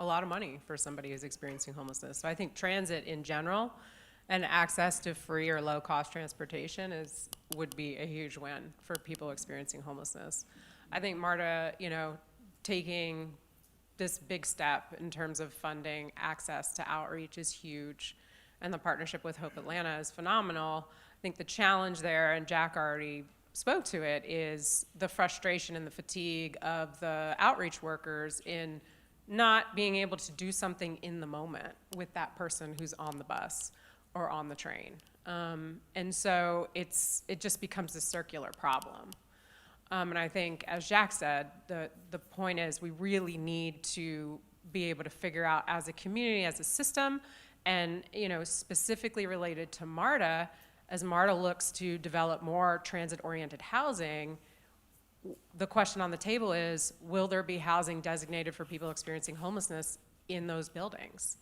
a lot of money for somebody who's experiencing homelessness. So I think transit in general and access to free or low cost transportation would be a huge win for people experiencing homelessness. I think MARTA, you know, taking this big step in terms of funding access to outreach is huge. And the partnership with Hope Atlanta is phenomenal. I think the challenge there, and Jack already spoke to it, is the frustration and the fatigue of the outreach workers in not being able to do something in the moment with that person who's on the bus or on the train. And so it just becomes a circular problem. And I think, as Jack said, the point is we really need to be able to figure out as a community, as a system, And, you know, specifically related to MARTA, as MARTA looks to develop more transit-oriented housing, the question on the table is, will there be housing designated for people experiencing homelessness in those buildings?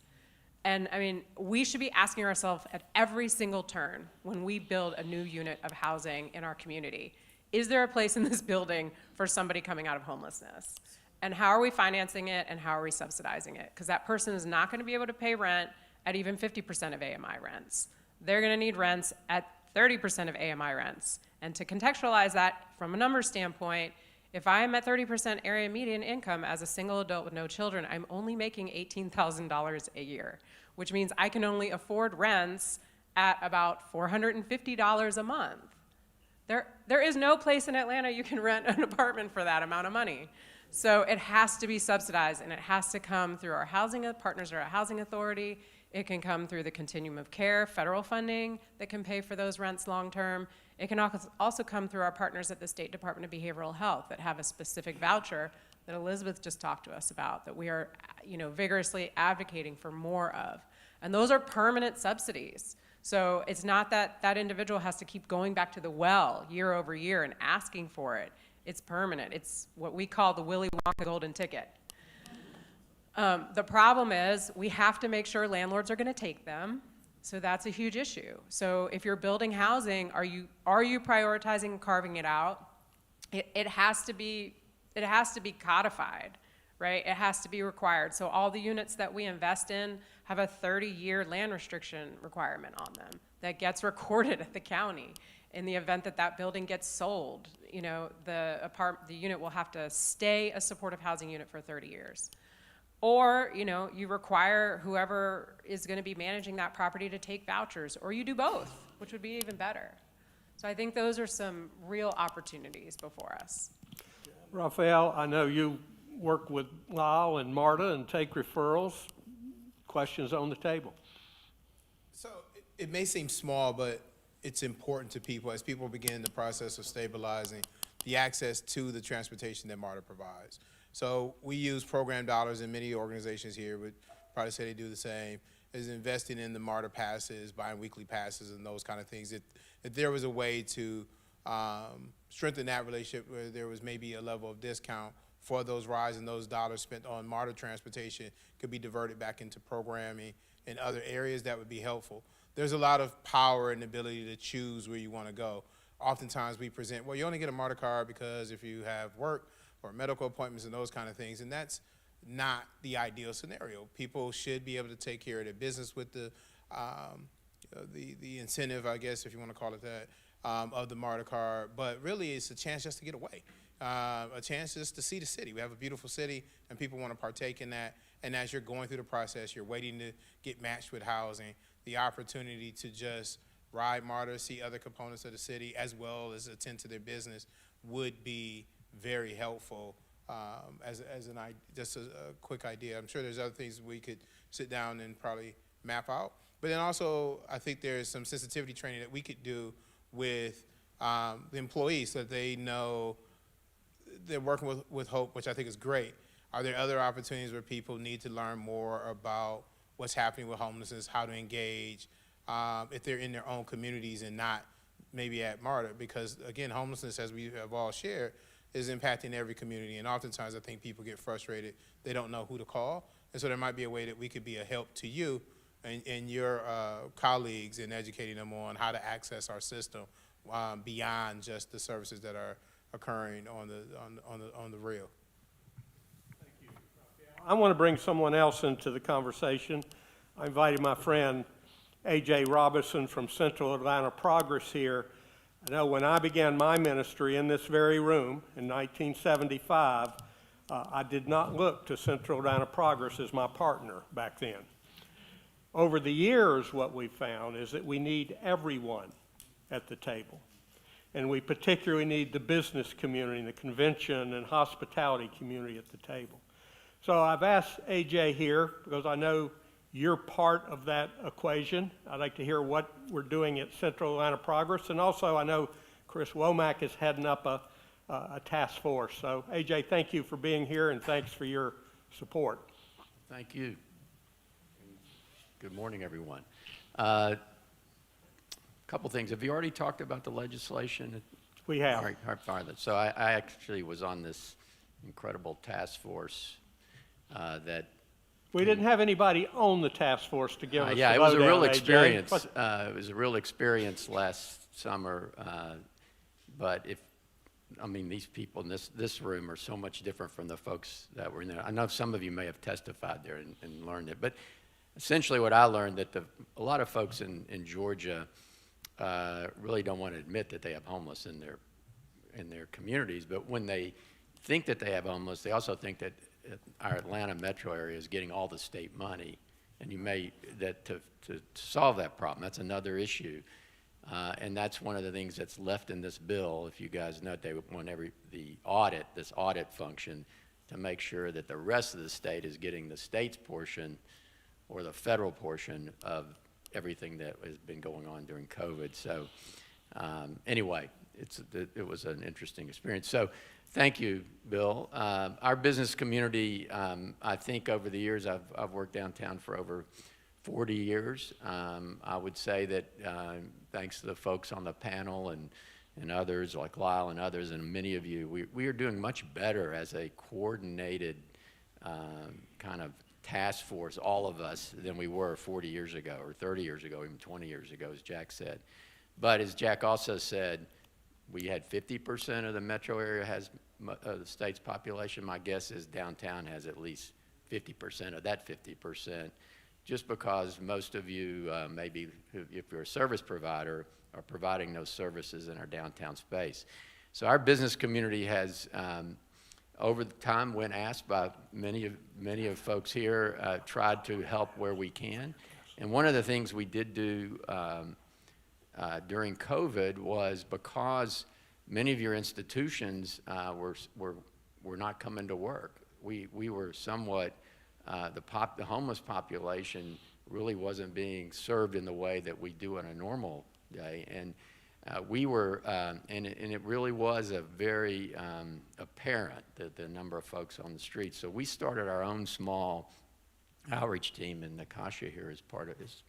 And I mean, we should be asking ourselves at every single turn when we build a new unit of housing in our community, is there a place in this building for somebody coming out of homelessness? And how are we financing it and how are we subsidizing it? Because that person is not going to be able to pay rent at even 50% of AMI rents. They're going to need rents at 30% of AMI rents. And to contextualize that from a numbers standpoint, if I am at 30% area median income as a single adult with no children, I'm only making $18,000 a year, which means I can only afford rents at about $450 a month. There is no place in Atlanta you can rent an apartment for that amount of money. So it has to be subsidized, and it has to come through our housing partners or our housing authority. It can come through the continuum of care, federal funding that can pay for those rents long term. It can also come through our partners at the State Department of Behavioral Health that have a specific voucher that Elizabeth just talked to us about that we are, you know, vigorously advocating for more of. And those are permanent subsidies. So it's not that that individual has to keep going back to the well year over year and asking for it. It's permanent. It's what we call the Willy Wonka golden ticket. The problem is we have to make sure landlords are going to take them. So that's a huge issue. So if you're building housing, are you prioritizing carving it out? It has to be codified, right? It has to be required. So all the units that we invest in have a 30-year land restriction requirement on them that gets recorded at the county. In the event that that building gets sold, you know, the unit will have to stay a supportive housing unit for 30 years. Or, you know, you require whoever is going to be managing that property to take vouchers, or you do both, which would be even better. So I think those are some real opportunities before us. Raphael, I know you work with Lyle and MARTA and take referrals. Questions on the table? So it may seem small, but it's important to people as people begin the process of stabilizing the access to the transportation that MARTA provides. So we use program dollars, and many organizations here would probably say they do the same, is investing in the MARTA passes, buying weekly passes and those kind of things. If there was a way to strengthen that relationship where there was maybe a level of discount for those rides and those dollars spent on MARTA transportation could be diverted back into programming in other areas, that would be helpful. There's a lot of power and ability to choose where you want to go. Oftentimes we present, well, you only get a MARTA card because if you have work or medical appointments and those kind of things, and that's not the ideal scenario. People should be able to take care of their business with the incentive, I guess, if you want to call it that, of the MARTA card, but really it's a chance just to get away, a chance just to see the city. We have a beautiful city, and people want to partake in that, and as you're going through the process, you're waiting to get matched with housing, the opportunity to just ride MARTA, see other components of the city, as well as attend to their business would be very helpful just a quick idea. I'm sure there's other things we could sit down and probably map out. But then also, I think there's some sensitivity training that we could do with the employees so that they know they're working with Hope, which I think is great. Are there other opportunities where people need to learn more about what's happening with homelessness, how to engage, if they're in their own communities and not maybe at MARTA? Because again, homelessness, as we have all shared, is impacting every community, and oftentimes I think people get frustrated. They don't know who to call, and so there might be a way that we could be a help to you and your colleagues in educating them on how to access our system beyond just the services that are occurring on the real. Thank you, Raphael. I want to bring someone else into the conversation. I invited my friend A.J. Robinson from Central Atlanta Progress here. I know when I began my ministry in this very room in 1975, I did not look to Central Atlanta Progress as my partner back then. Over the years, what we've found is that we need everyone at the table. And we particularly need the business community, the convention and hospitality community at the table. So I've asked AJ here, because I know you're part of that equation. I'd like to hear what we're doing at Central Atlanta Progress. And also, I know Chris Womack is heading up a task force. So, AJ, thank you for being here, and thanks for your support. Thank you. Good morning, everyone. Couple things. Have you already talked about the legislation? We have. All right, fine. So I actually was on this incredible task force that. We didn't have anybody on the task force to give us the Yeah, it was a real lowdown, AJ. experience. What- It was a real experience last summer. But I mean, these people in this room are so much different from the folks that were in there. I know some of you may have testified there and learned it, but essentially what I learned that a lot of folks in Georgia really don't want to admit that they have homeless in their communities, but when they think that they have homeless, they also think that our Atlanta metro area is getting all the state money, and to solve that problem, that's another issue. And that's one of the things that's left in this bill. If you guys note, they want this audit function to make sure that the rest of the state is getting the state's portion or the federal portion of everything that has been going on during COVID. So anyway, it was an interesting experience. So thank you, Bill. Our business community, I think over the years, I've worked downtown for over 40 years. I would say that thanks to the folks on the panel and others like Lyle and others and many of you, we are doing much better as a coordinated kind of task force, all of us, than we were 40 years ago or 30 years ago, even 20 years ago, as Jack said. But as Jack also said, we had 50% of the metro area has the state's population. My guess is downtown has at least 50% of that 50%. Just because most of you, maybe if you're a service provider, are providing those services in our downtown space. So our business community has, over the time, when asked by many of folks here, tried to help where we can. And one of the things we did do during COVID was because many of your institutions were not coming to work. We were somewhat. The homeless population really wasn't being served in the way that we do on a normal day, and we were, and it really was a very apparent that the number of folks on the street. So we started our own small outreach team, and Natasha here is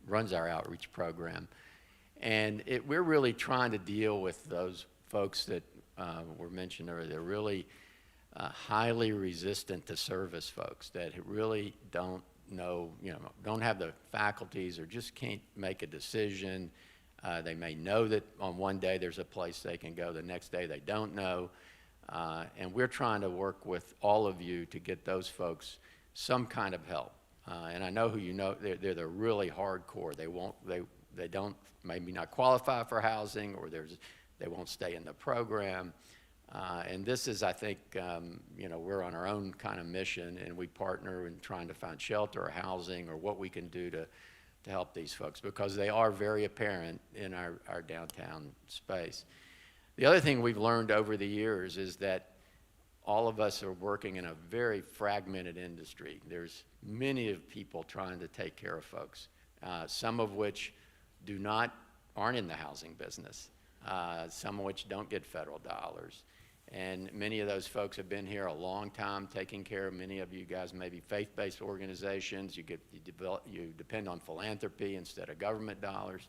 runs our outreach program, and we're really trying to deal with those folks that were mentioned earlier. They're really highly resistant to service folks that really don't know, don't have the faculties or just can't make a decision. They may know that on one day there's a place they can go, the next day they don't know. And we're trying to work with all of you to get those folks some kind of help. And I know who you know, they're the really hardcore. They don't maybe not qualify for housing, or they won't stay in the program. And this is, I think, we're on our own kind of mission, and we partner in trying to find shelter or housing or what we can do to help these folks, because they are very apparent in our downtown space. The other thing we've learned over the years is that all of us are working in a very fragmented industry. There's many of people trying to take care of folks, some of which aren't in the housing business, some of which don't get federal dollars. And many of those folks have been here a long time taking care of many of you guys, maybe faith-based organizations. You depend on philanthropy instead of government dollars.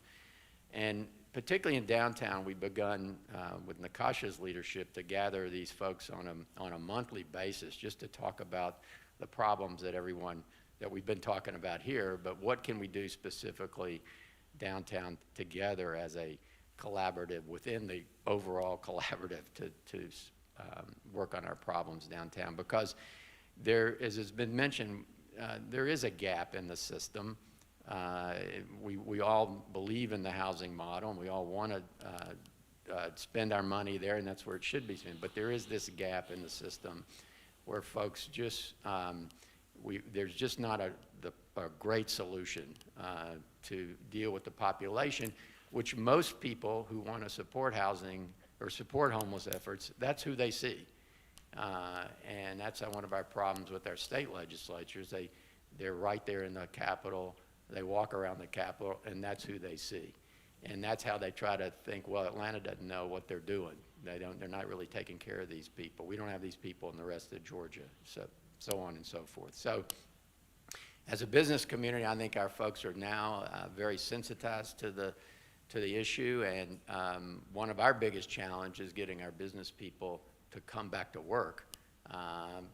And particularly in downtown, we've begun with Natasha's leadership to gather these folks on a monthly basis just to talk about the problems that we've been talking about here, but what can we do specifically downtown together as a collaborative within the overall collaborative to work on our problems downtown, because as has been mentioned, there is a gap in the system. We all believe in the housing model, and we all want to spend our money there, and that's where it should be spent. But there is this gap in the system where folks there's just not a great solution to deal with the population, which most people who want to support housing or support homeless efforts, that's who they see. And that's one of our problems with our state legislatures. They're right there in the Capitol. They walk around the Capitol, and that's who they see. And that's how they try to think, well, Atlanta doesn't know what they're doing. They're not really taking care of these people. We don't have these people in the rest of Georgia, so on and so forth. So As a business community, I think our folks are now very sensitized to the issue, and one of our biggest challenges is getting our business people to come back to work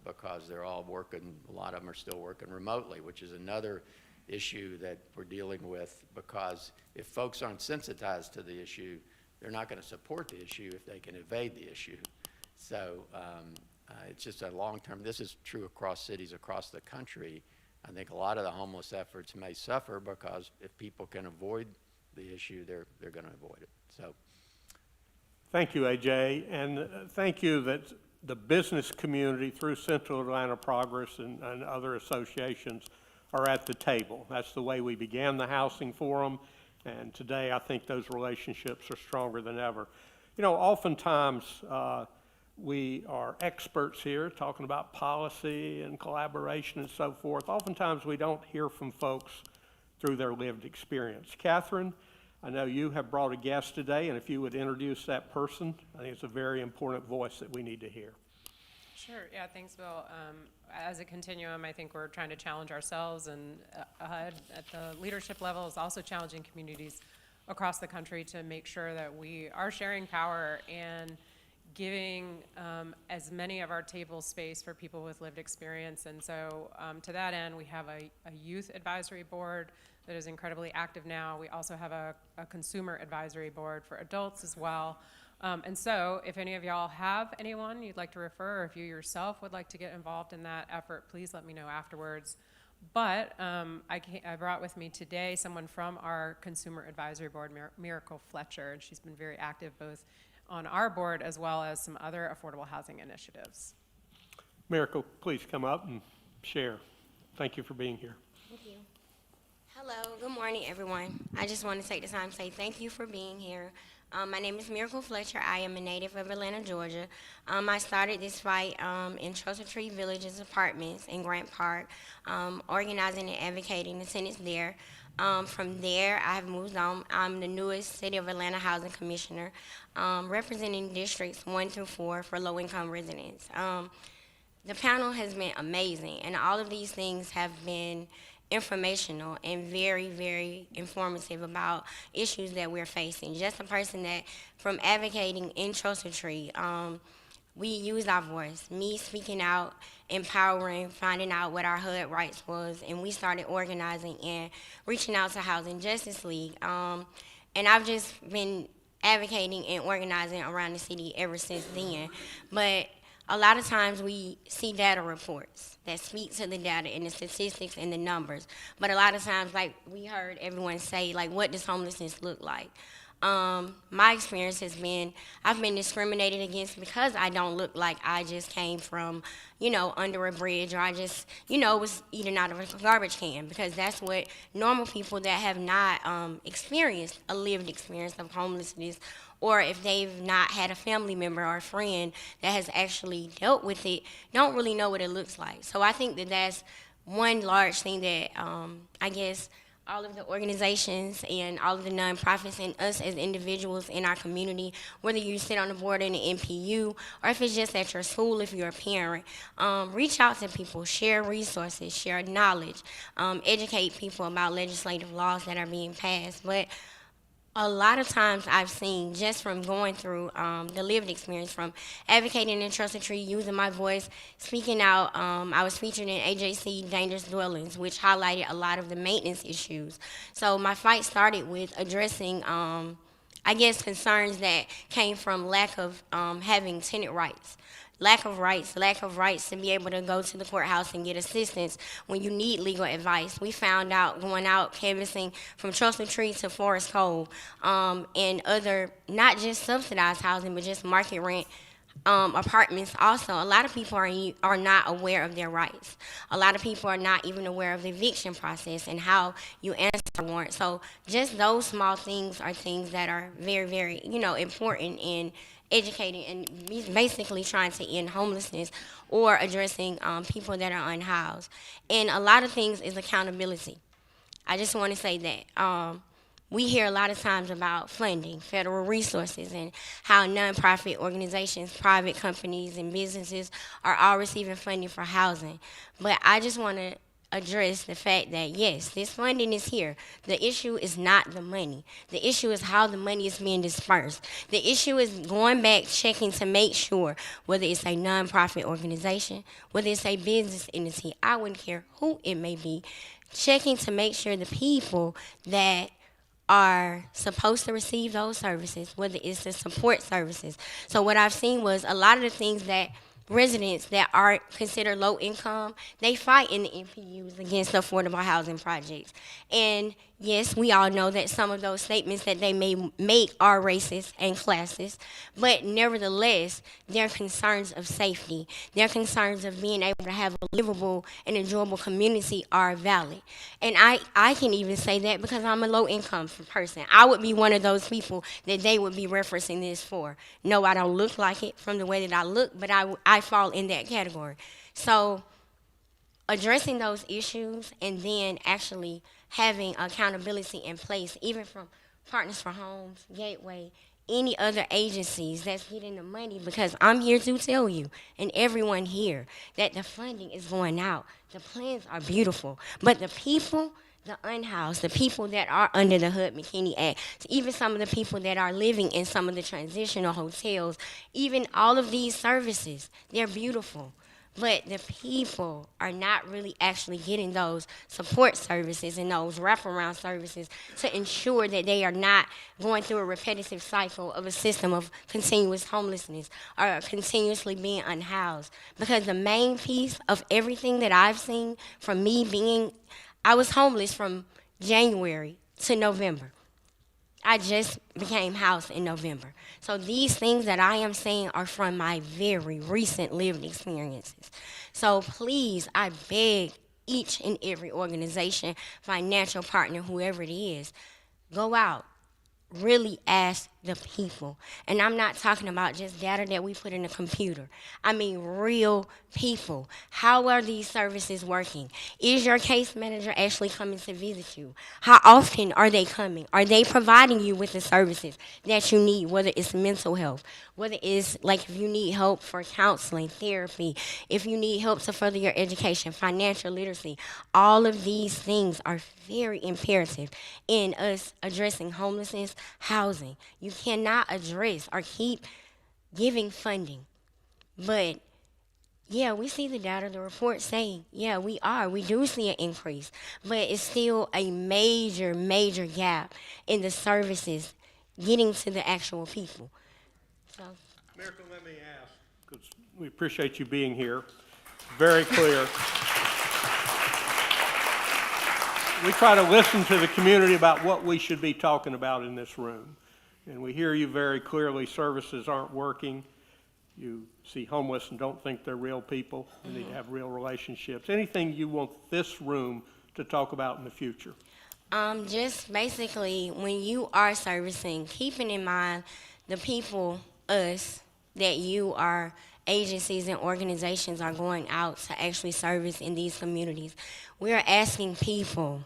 because they're all working, a lot of them are still working remotely, which is another issue that we're dealing with, because if folks aren't sensitized to the issue, they're not going to support the issue if they can evade the issue. So it's just a long-term, this is true across cities across the country. I think a lot of the homeless efforts may suffer because if people can avoid the issue, they're going to avoid it. So, Thank you, AJ, and thank you that the business community through Central Atlanta Progress and other associations are at the table. That's the way we began the Housing Forum, and today I think those relationships are stronger than ever. You know, oftentimes we are experts here talking about policy and collaboration and so forth. Oftentimes we don't hear from folks through their lived experience. Catherine, I know you have brought a guest today, and if you would introduce that person, I think it's a very important voice that we need to hear. Sure, yeah, thanks, Bill. As a continuum, I think we're trying to challenge ourselves, and at the leadership level is also challenging communities across the country to make sure that we are sharing power and giving as many of our tables space for people with lived experience. And so to that end, we have a youth advisory board that is incredibly active now. We also have a consumer advisory board for adults as well. And so if any of y'all have anyone you'd like to refer, or if you yourself would like to get involved in that effort, please let me know afterwards. But I brought with me today someone from our consumer advisory board, Miracle Fletcher, and she's been very active both on our board as well as some other affordable housing initiatives. Miracle, please come up and share. Thank you for being here. Thank you. Hello, good morning, everyone. I just want to take the time to say thank you for being here. My name is Miracle Fletcher. I am a native of Atlanta, Georgia. I started this fight in Trusted Tree Villages Apartments in Grant Park, organizing and advocating the tenants there. From there, I have moved on. I'm the newest City of Atlanta Housing Commissioner, representing districts 1 through 4 for low-income residents. The panel has been amazing, and all of these things have been informational and very, very informative about issues that we're facing. Just a person that, from advocating in Trusted Tree, we use our voice, me speaking out, empowering, finding out what our HUD rights was, and we started organizing and reaching out to Housing Justice League. And I've just been advocating and organizing around the city ever since then. But a lot of times we see data reports that speak to the data and the statistics and the numbers. But a lot of times, like we heard everyone say, like, what does homelessness look like? My experience has been, I've been discriminated against because I don't look like I just came from, under a bridge, or I just, was eating out of a garbage can, because that's what normal people that have not experienced a lived experience of homelessness, or if they've not had a family member or a friend that has actually dealt with it, don't really know what it looks like. So I think that that's one large thing that I guess all of the organizations and all of the nonprofits and us as individuals in our community, whether you sit on the board in the NPU or if it's just at your school, if you're a parent, reach out to people, share resources, share knowledge, educate people about legislative laws that are being passed. But a lot of times I've seen, just from going through the lived experience, from advocating in Trusted Tree, using my voice, speaking out. I was featured in AJC Dangerous Dwellings, which highlighted a lot of the maintenance issues. So my fight started with addressing, I guess, concerns that came from lack of having tenant rights. Lack of rights to be able to go to the courthouse and get assistance when you need legal advice. We found out going out canvassing from Trusted Tree to Forest Cove and other, not just subsidized housing, but just market rent apartments also. A lot of people are not aware of their rights. A lot of people are not even aware of the eviction process and how you answer a warrant. So just those small things are things that are very, very, important in educating and basically trying to end homelessness or addressing people that are unhoused. And a lot of things is accountability. I just want to say that. We hear a lot of times about funding, federal resources, and how nonprofit organizations, private companies, and businesses are all receiving funding for housing. But I just want to address the fact that, yes, this funding is here. The issue is not the money. The issue is how the money is being dispersed. The issue is going back, checking to make sure whether it's a nonprofit organization, whether it's a business entity, I wouldn't care who it may be, checking to make sure the people that are supposed to receive those services, whether it's the support services. So what I've seen was a lot of the things that residents that are considered low income, they fight in the NPUs against the affordable housing projects. And yes, we all know that some of those statements that they may make are racist and classist, but nevertheless, their concerns of safety, their concerns of being able to have a livable and enjoyable community are valid. And I can even say that because I'm a low income person. I would be one of those people that they would be referencing this for. No, I don't look like it from the way that I look, but I fall in that category. So addressing those issues and then actually having accountability in place, even from Partners for Homes, Gateway, any other agencies that's getting the money, because I'm here to tell you and everyone here that the funding is going out. The plans are beautiful, but the people, the unhoused, the people that are under the HUD-McKinney Act, even some of the people that are living in some of the transitional hotels, even all of these services, they're beautiful. But the people are not really actually getting those support services and those wraparound services to ensure that they are not going through a repetitive cycle of a system of continuous homelessness or continuously being unhoused. Because the main piece of everything that I've seen from me being, I was homeless from January to November. I just became housed in November. So these things that I am saying are from my very recent lived experiences. So please, I beg each and every organization, financial partner, whoever it is, go out, really ask the people. And I'm not talking about just data that we put in a computer. I mean real people. How are these services working? Is your case manager actually coming to visit you? How often are they coming? Are they providing you with the services that you need, whether it's mental health, whether it's like if you need help for counseling, therapy, if you need help to further your education, financial literacy? All of these things are very imperative in us addressing homelessness, housing. You cannot address or keep giving funding. But yeah, we see the data, the report saying, yeah, we do see an increase, but it's still a major, major gap in the services getting to the actual people. So, Miracle, let me ask, because we appreciate you being here. Very clear. We try to listen to the community about what we should be talking about in this room. And we hear you very clearly, services aren't working. You see homeless and don't think they're real people. You need to have real relationships. Anything you want this room to talk about in the future? just basically, when you are servicing, keeping in mind the people, us, that you are agencies and organizations are going out to actually service in these communities. We are asking people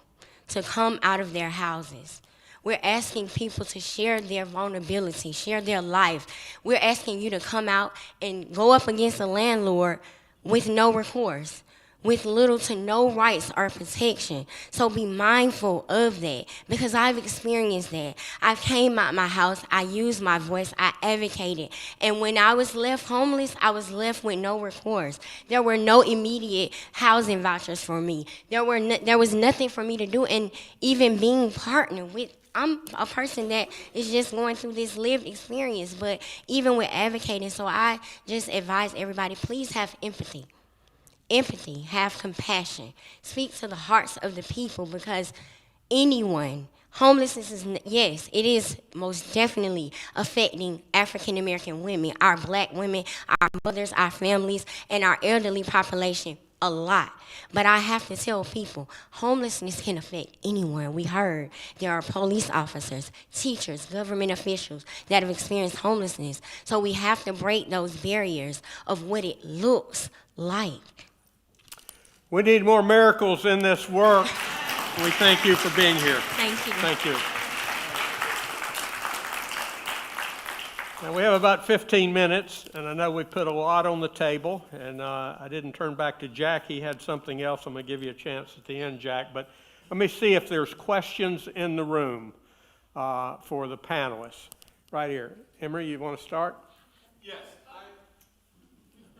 to come out of their houses. We're asking people to share their vulnerability, share their life. We're asking you to come out and go up against a landlord with no recourse, with little to no rights or protection. So be mindful of that, because I've experienced that. I came out my house, I used my voice, I advocated. And when I was left homeless, I was left with no recourse. There were no immediate housing vouchers for me. There was nothing for me to do. And even being partnered with, I'm a person that is just going through this lived experience, but even with advocating, so I just advise everybody, please have empathy. Empathy, have compassion. Speak to the hearts of the people, because anyone, homelessness is, yes, it is most definitely affecting African American women, our black women, our mothers, our families, and our elderly population a lot. But I have to tell people, homelessness can affect anyone. We heard there are police officers, teachers, government officials that have experienced homelessness. So we have to break those barriers of what it looks like. We need more miracles in this work. We thank you for being here. Thank you. Thank you. Now, we have about 15 minutes, and I know we put a lot on the table, and I didn't turn back to Jack. He had something else. I'm going to give you a chance at the end, Jack. But let me see if there's questions in the room for the panelists. Right here. Emery, you want to start? Yes.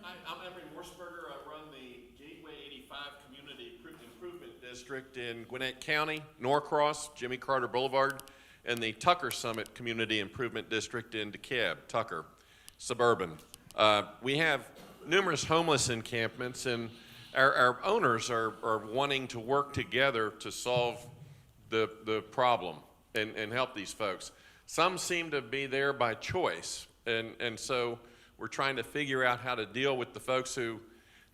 I'm Emery Morseberger. I run the Gateway 85 Community Improvement District in Gwinnett County, Norcross, Jimmy Carter Boulevard, and the Tucker Summit Community Improvement District in DeKalb, Tucker, suburban. We have numerous homeless encampments, and our owners are wanting to work together to solve the problem and help these folks. Some seem to be there by choice, and so we're trying to figure out how to deal with the folks who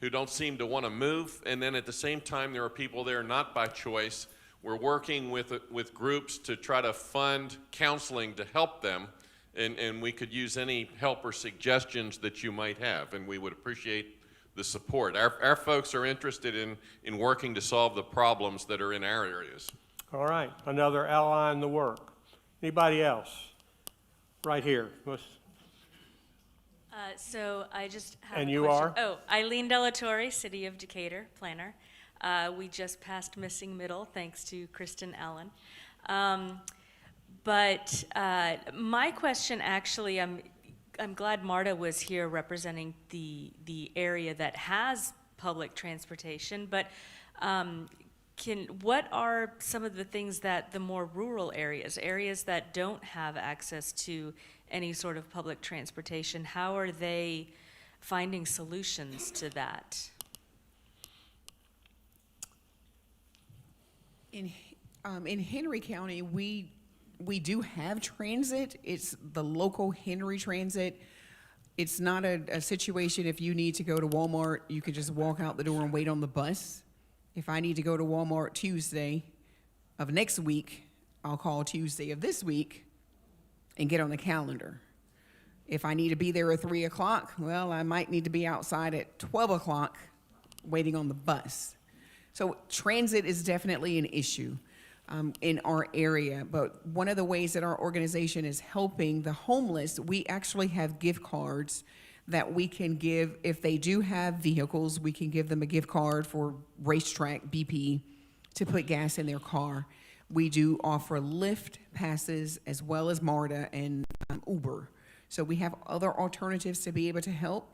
don't seem to want to move, and then at the same time there are people there not by choice. We're working with groups to try to fund counseling to help them, and we could use any help or suggestions that you might have, and we would appreciate the support. Our folks are interested in working to solve the problems that are in our areas. All right. Another ally in the work. Anybody else? Right here. So I just have And a you question. are? Oh, Eileen Delatorre, City of Decatur, planner. We just passed missing middle, thanks to Kristen Allen. But my question, actually, I'm glad Marta was here representing the area that has public transportation. But what are some of the things that the more rural areas that don't have access to any sort of public transportation, how are they finding solutions to that? In Henry County, we do have transit. It's the local Henry Transit. It's not a situation if you need to go to Walmart, you can just walk out the door and wait on the bus. If I need to go to Walmart Tuesday of next week, I'll call Tuesday of this week and get on the calendar. If I need to be there at 3 o'clock, well, I might need to be outside at 12 o'clock waiting on the bus. So transit is definitely an issue in our area. But one of the ways that our organization is helping the homeless, we actually have gift cards that we can give. If they do have vehicles, we can give them a gift card for Racetrack, BP, to put gas in their car. We do offer Lyft passes as well as MARTA and Uber. So we have other alternatives to be able to help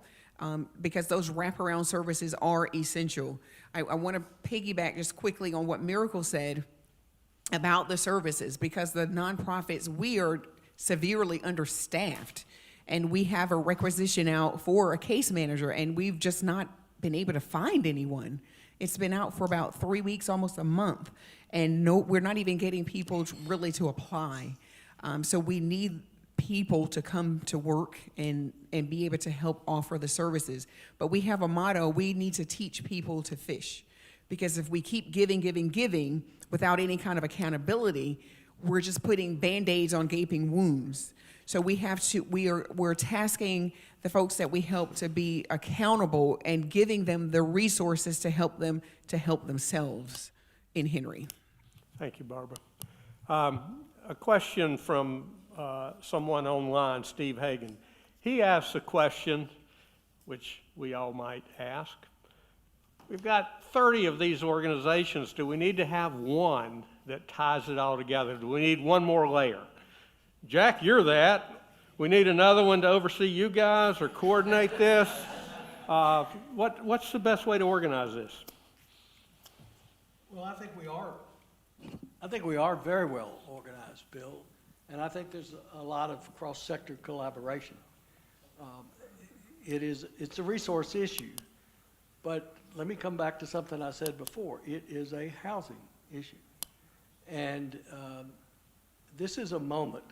because those wraparound services are essential. I want to piggyback just quickly on what Miracle said about the services, because the nonprofits, we are severely understaffed, and we have a requisition out for a case manager, and we've just not been able to find anyone. It's been out for about 3 weeks, almost a month, and we're not even getting people really to apply. So we need people to come to work and be able to help offer the services. But we have a motto: we need to teach people to fish. Because if we keep giving without any kind of accountability, we're just putting Band-Aids on gaping wounds. So we're tasking the folks that we help to be accountable and giving them the resources to help them to help themselves in Henry. Thank you, Barbara. A question from someone online, Steve Hagan. He asks a question which we all might ask. We've got 30 of these organizations. Do we need to have one that ties it all together? Do we need one more layer? Jack, you're that. We need another one to oversee you guys or coordinate this. What's the best way to organize this? Well, I think we are very well organized, Bill, and I think there's a lot of cross-sector collaboration. It's a resource issue, but let me come back to something I said before. It is a housing issue, and this is a moment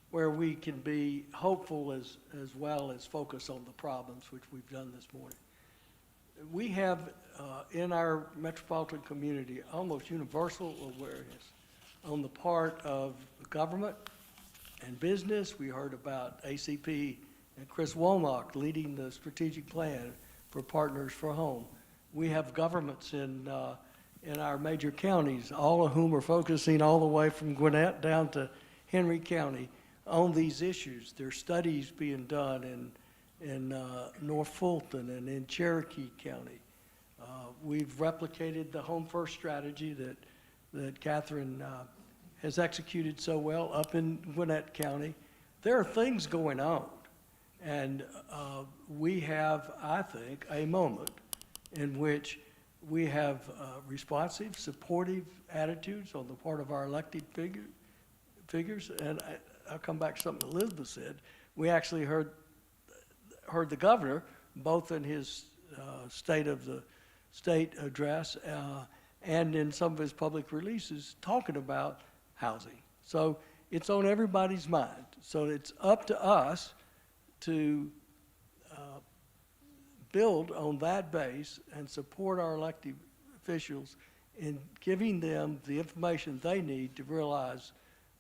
where we can be hopeful as well as focus on the problems, which we've done this morning. We have in our metropolitan community almost universal awareness on the part of government and business. We heard about ACP and Chris Womack leading the strategic plan for Partners for Home. We have governments in our major counties, all of whom are focusing all the way from Gwinnett down to Henry County on these issues. There's studies being done in North Fulton and in Cherokee County. We've replicated the Home First strategy that Catherine has executed so well up in Gwinnett County. There are things going on, and we have, I think, a moment in which we have responsive, supportive attitudes on the part of our elected figures. And I'll come back to something Elizabeth said. We actually heard the governor, both in his State of the State address and in some of his public releases, talking about housing. So it's on everybody's mind. So it's up to us to build on that base and support our elected officials in giving them the information they need to realize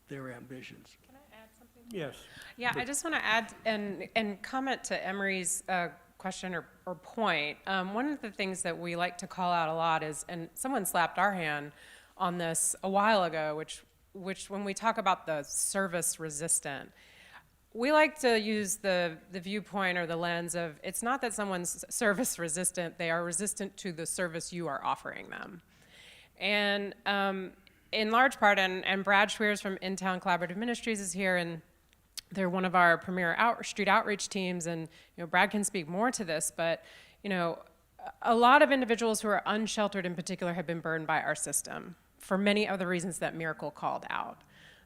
their ambitions. Can I add something? Yes. Yeah, I just want to add and comment to Emery's question or point. One of the things that we like to call out a lot is, and someone slapped our hand on this a while ago, which when we talk about the service resistant, we like to use the viewpoint or the lens of, it's not that someone's service resistant, they are resistant to the service you are offering them. And in large part, and Brad Schweers from In-Town Collaborative Ministries is here, and they're one of our premier street outreach teams, and Brad can speak more to this, but a lot of individuals who are unsheltered in particular have been burned by our system for many of the reasons that Miracle called out.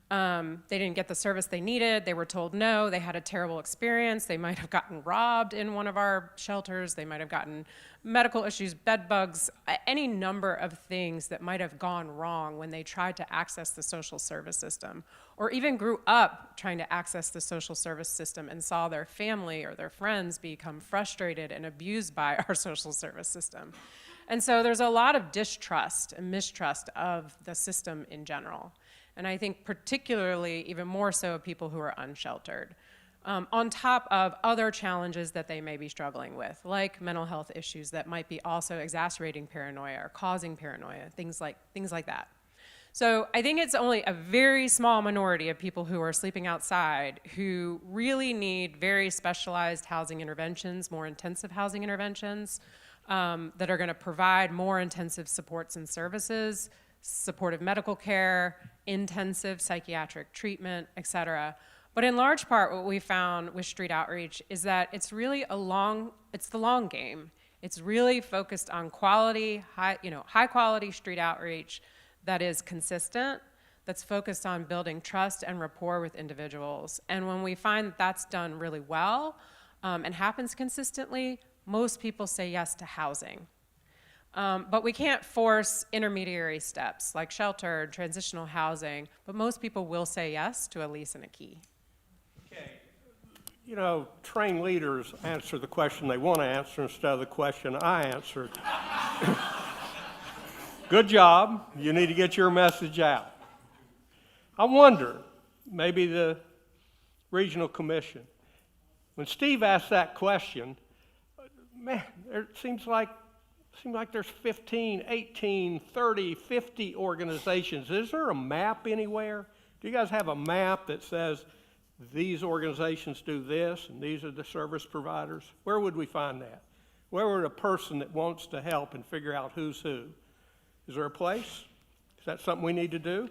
They didn't get the service they needed. They were told no. They had a terrible experience. They might have gotten robbed in one of our shelters. They might have gotten medical issues, bed bugs, any number of things that might have gone wrong when they tried to access the social service system, or even grew up trying to access the social service system and saw their family or their friends become frustrated and abused by our social service system. And so there's a lot of distrust and mistrust of the system in general. And I think particularly even more so of people who are unsheltered, on top of other challenges that they may be struggling with, like mental health issues that might be also exacerbating paranoia or causing paranoia, things like that. So I think it's only a very small minority of people who are sleeping outside who really need very specialized housing interventions, more intensive housing interventions, that are going to provide more intensive supports and services, supportive medical care, intensive psychiatric treatment, et cetera. But in large part, what we found with street outreach is that it's really it's the long game. It's really focused on quality, high quality street outreach that is consistent, that's focused on building trust and rapport with individuals. And when we find that that's done really well and happens consistently, most people say yes to housing. But we can't force intermediary steps like shelter, transitional housing, but most people will say yes to a lease and a key. Okay. Trained leaders answer the question they want to answer instead of the question I answered. Good job. You need to get your message out. I wonder, maybe the regional commission, when Steve asked that question, man, it seems like there's 15, 18, 30, 50 organizations. Is there a map anywhere? Do you guys have a map that says these organizations do this and these are the service providers? Where would we find that? Where would a person that wants to help and figure out who's who? Is there a place? Is that something we need to do?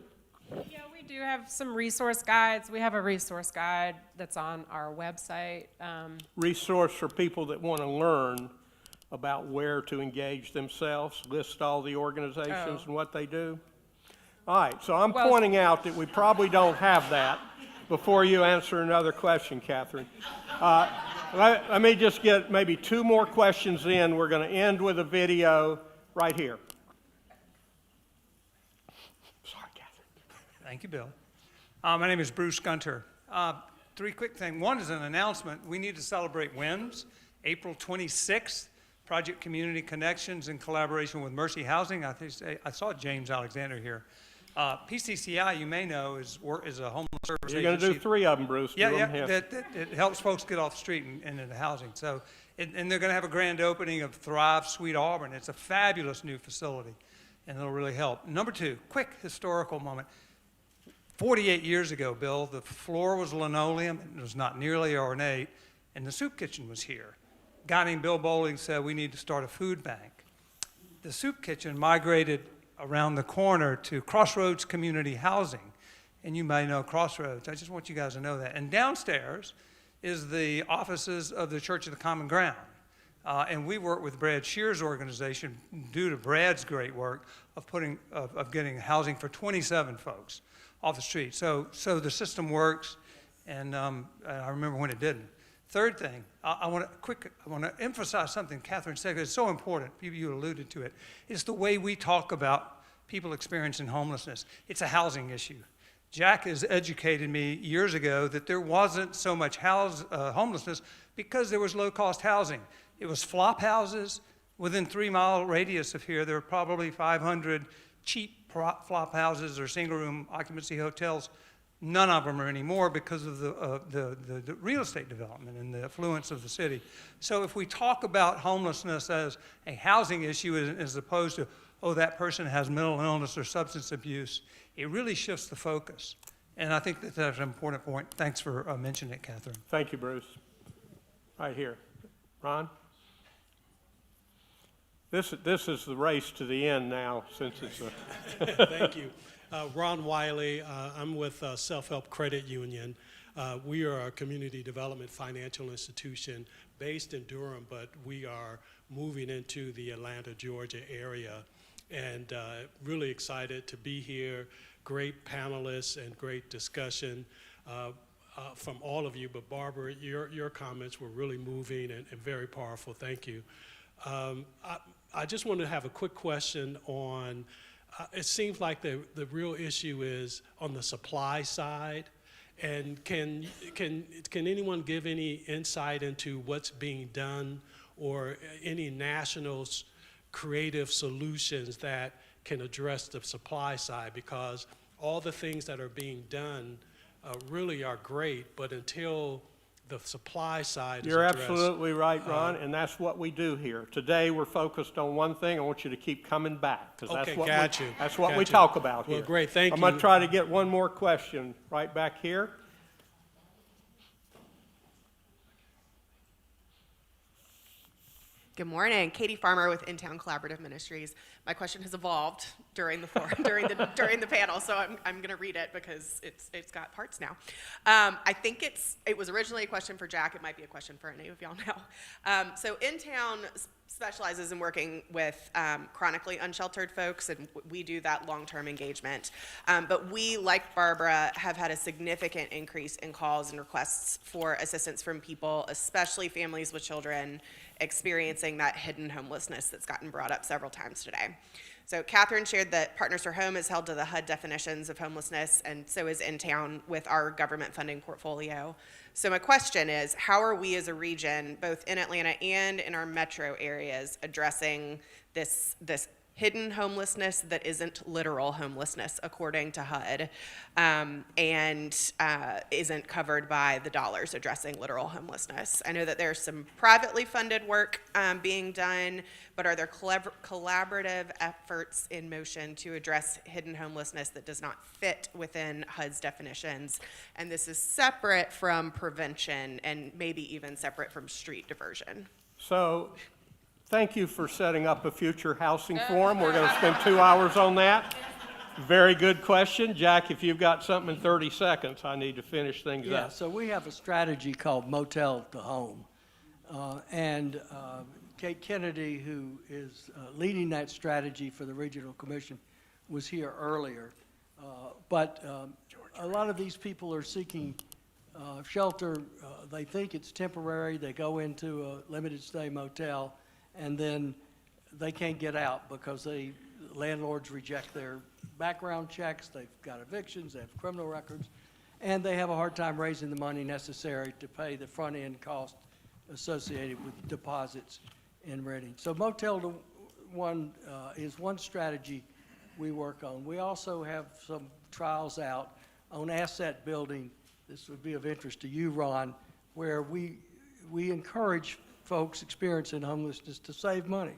Yeah, we do have some resource guides. We have a resource guide that's on our website. Resource for people that want to learn about where to engage themselves, list all the organizations and what they do? All right, so I'm pointing out that we probably don't have that before you answer another question, Catherine. Let me just get maybe 2 more questions in. We're going to end with a video right here. Sorry, Catherine. Thank you, Bill. My name is Bruce Gunter. 3 quick things. One is an announcement. We need to celebrate WINS, April 26th. Project Community Connections in collaboration with Mercy Housing. I saw James Alexander here. PCCI, you may know, is a homeless service You're going to do 3 of them, Bruce. It helps folks get off the street and into housing. So, and they're going to have a grand opening of Thrive Sweet Auburn. It's a fabulous new facility, and it'll really help. Number 2, quick historical moment. 48 years ago, Bill, the floor was linoleum, it was not nearly ornate, and the soup kitchen was here. A guy named Bill Bowling said we need to start a food bank. The soup kitchen migrated around the corner to Crossroads Community Housing, and you may know Crossroads. I just want you guys to know that. And downstairs is the offices of the Church of the Common Ground. And we work with Brad Shear's organization, due to Brad's great work of getting housing for 27 folks off the street. So the system works, and I remember when it didn't. Third thing, I want to emphasize something Catherine said, 'cause it's so important. You alluded to it. It's the way we talk about people experiencing homelessness. It's a housing issue. Jack has educated me years ago that there wasn't so much homelessness because there was low-cost housing. It was flop houses. Within 3-mile radius of here, there were probably 500 cheap flop houses or single-room occupancy hotels. None of them are anymore because of the real estate development and the affluence of the city. So if we talk about homelessness as a housing issue as opposed to, oh, that person has mental illness or substance abuse, it really shifts the focus. And I think that that's an important point. Thanks for mentioning it, Catherine. Thank you, Bruce. Right here. Ron? This is the race to the end now, since it's a... Thank you. Ron Wiley, I'm with Self-Help Credit Union. We are a community development financial institution based in Durham, but we are moving into the Atlanta, Georgia area. And really excited to be here. Great panelists and great discussion from all of you. But Barbara, your comments were really moving and very powerful. Thank you. I just want to have a quick question on, it seems like the real issue is on the supply side. And can anyone give any insight into what's being done or any national creative solutions that can address the supply side? Because all the things that are being done really are great, but until the supply side is addressed. You're absolutely right, Ron, and that's what we do here. Today, we're focused on one thing. I want you to keep coming back, because that's what we talk about here. Well, great, thank you. I'm going to try to get one more question right back here. Good morning, Katie Farmer with In-Town Collaborative Ministries. My question has evolved during the during the panel, so I'm going to read it because it's got parts now. I think it was originally a question for Jack. It might be a question for any of y'all now. So In-Town specializes in working with chronically unsheltered folks, and we do that long-term engagement. But we, like Barbara, have had a significant increase in calls and requests for assistance from people, especially families with children, experiencing that hidden homelessness that's gotten brought up several times today. So Catherine shared that Partners for Home is held to the HUD definitions of homelessness, and so is In-Town with our government funding portfolio. So my question is, how are we as a region, both in Atlanta and in our metro areas, addressing this hidden homelessness that isn't literal homelessness, according to HUD, and isn't covered by the dollars addressing literal homelessness? I know that there's some privately funded work being done, but are there collaborative efforts in motion to address hidden homelessness that does not fit within HUD's definitions? And this is separate from prevention and maybe even separate from street diversion. So, thank you for setting up a future housing forum. We're going to spend 2 hours on that. Very good question. Jack, if you've got something in 30 seconds, I need to finish things up. Yeah, so we have a strategy called Motel to Home. And Kate Kennedy, who is leading that strategy for the Regional Commission, was here earlier. But a lot of these people are seeking shelter. They think it's temporary. They go into a limited stay motel, and then they can't get out because landlords reject their background checks, they've got evictions, they have criminal records, and they have a hard time raising the money necessary to pay the front-end cost associated with deposits and renting. So Motel to One is one strategy we work on. We also have some trials out on asset building. This would be of interest to you, Ron, where we encourage folks experiencing homelessness to save money,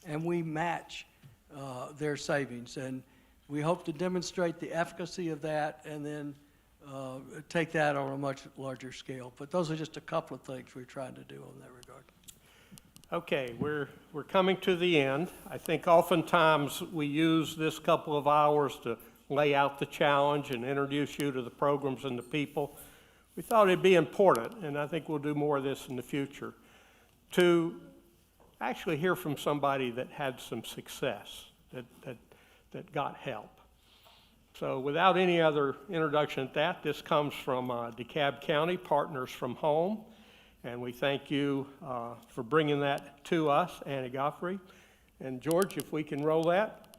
and we match their savings. And We hope to demonstrate the efficacy of that and then take that on a much larger scale. But those are just a couple of things we're trying to do in that regard. Okay, we're coming to the end. I think oftentimes we use this couple of hours to lay out the challenge and introduce you to the programs and the people. We thought it'd be important, and I think we'll do more of this in the future, to actually hear from somebody that had some success, that got help. So without any other introduction at that, this comes from DeKalb County, Partners from Home. And we thank you for bringing that to us, Annie Goffrey. And George, if we can roll that.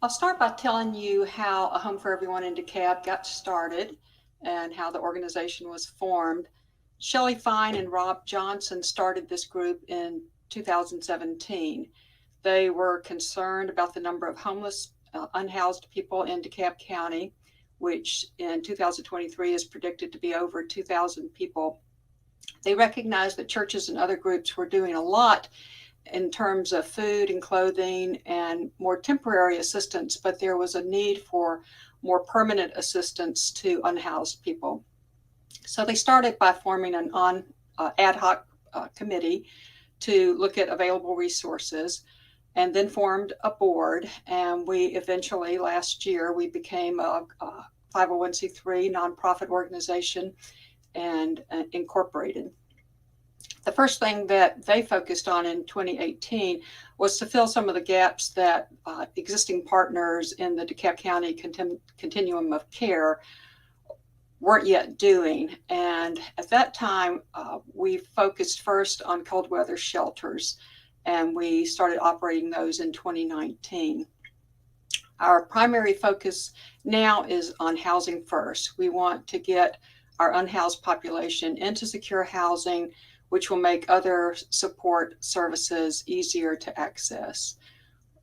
I'll start by telling you how A Home for Everyone in DeKalb got started and how the organization was formed. Shelley Fine and Rob Johnson started this group in 2017. They were concerned about the number of homeless, unhoused people in DeKalb County, which in 2023 is predicted to be over 2,000 people. They recognized that churches and other groups were doing a lot in terms of food and clothing and more temporary assistance, but there was a need for more permanent assistance to unhoused people. So they started by forming an ad hoc committee to look at available resources, and then formed a board. And we eventually, last year, we became a 501c3 nonprofit organization and incorporated. The first thing that they focused on in 2018 was to fill some of the gaps that existing partners in the DeKalb County continuum of care weren't yet doing. And at that time, we focused first on cold weather shelters, and we started operating those in 2019. Our primary focus now is on housing first. We want to get our unhoused population into secure housing, which will make other support services easier to access.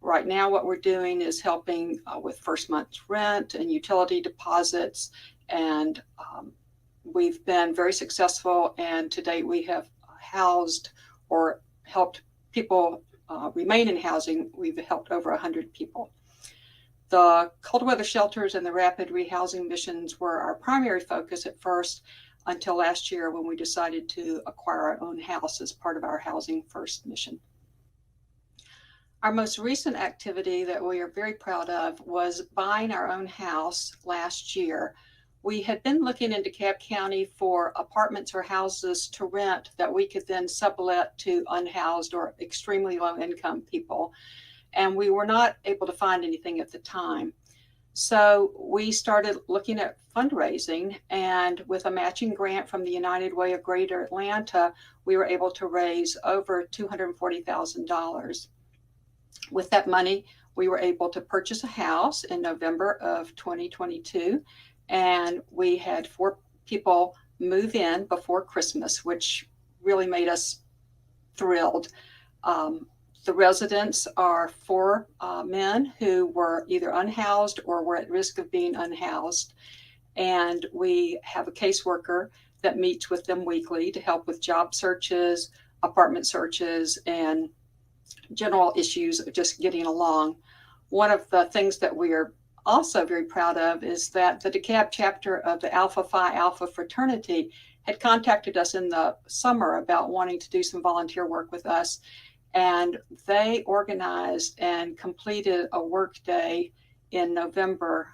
Right now, what we're doing is helping with first month's rent and utility deposits, and we've been very successful, and to date we have housed or helped people remain in housing. We've helped over 100 people. The cold weather shelters and the rapid rehousing missions were our primary focus at first, until last year when we decided to acquire our own house as part of our Housing First mission. Our most recent activity that we are very proud of was buying our own house last year. We had been looking in DeKalb County for apartments or houses to rent that we could then sublet to unhoused or extremely low income people, and we were not able to find anything at the time. So we started looking at fundraising, and with a matching grant from the United Way of Greater Atlanta, we were able to raise over $240,000. With that money, we were able to purchase a house in November of 2022, and we had 4 people move in before Christmas, which really made us thrilled. The residents are 4 men who were either unhoused or were at risk of being unhoused. And we have a caseworker that meets with them weekly to help with job searches, apartment searches, and general issues of just getting along. One of the things that we are also very proud of is that the DeKalb chapter of the Alpha Phi Alpha fraternity had contacted us in the summer about wanting to do some volunteer work with us. And they organized and completed a work day in November,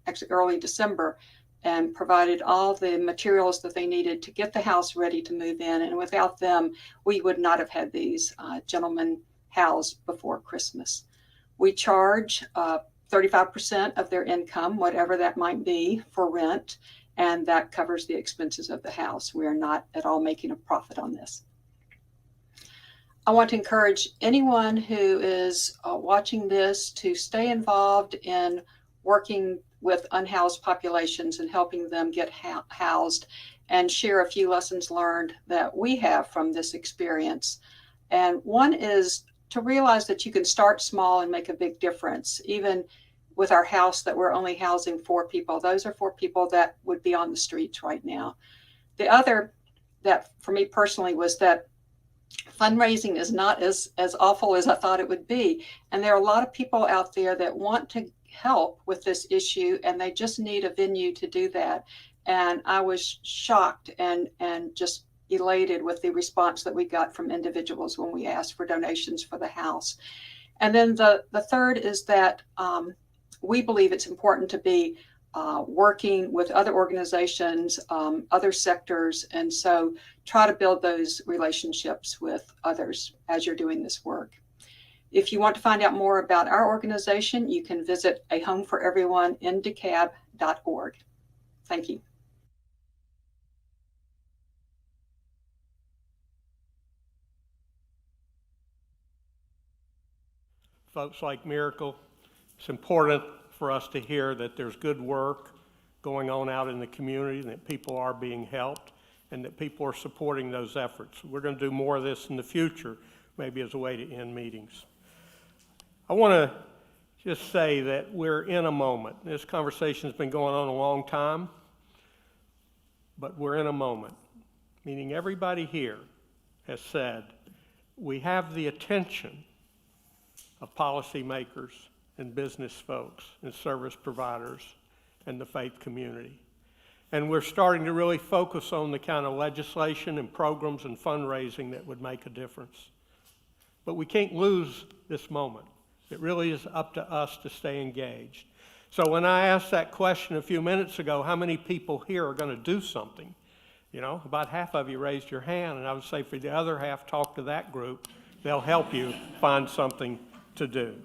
actually early December, and provided all the materials that they needed to get the house ready to move in. And without them, we would not have had these gentlemen housed before Christmas. We charge 35% of their income, whatever that might be, for rent, and that covers the expenses of the house. We are not at all making a profit on this. I want to encourage anyone who is watching this to stay involved in working with unhoused populations and helping them get housed, and share a few lessons learned that we have from this experience. And one is to realize that you can start small and make a big difference. Even with our house that we're only housing 4 people, those are 4 people that would be on the streets right now. The other that for me personally was that fundraising is not as awful as I thought it would be. And there are a lot of people out there that want to help with this issue, and they just need a venue to do that. And I was shocked and just elated with the response that we got from individuals when we asked for donations for the house. And then the third is that we believe it's important to be working with other organizations, other sectors, and so try to build those relationships with others as you're doing this work. If you want to find out more about our organization, you can visit ahomeforeveryoneindecab.org. Thank you. Folks like Miracle, it's important for us to hear that there's good work going on out in the community, and that people are being helped, and that people are supporting those efforts. We're going to do more of this in the future, maybe as a way to end meetings. I want to just say that we're in a moment. This conversation has been going on a long time, but we're in a moment, meaning everybody here has said we have the attention of policymakers and business folks and service providers and the faith community. And we're starting to really focus on the kind of legislation and programs and fundraising that would make a difference. But we can't lose this moment. It really is up to us to stay engaged. So when I asked that question a few minutes ago, how many people here are going to do something? You know, about half of you raised your hand, and I would say for the other half, talk to that group. They'll help you find something to do.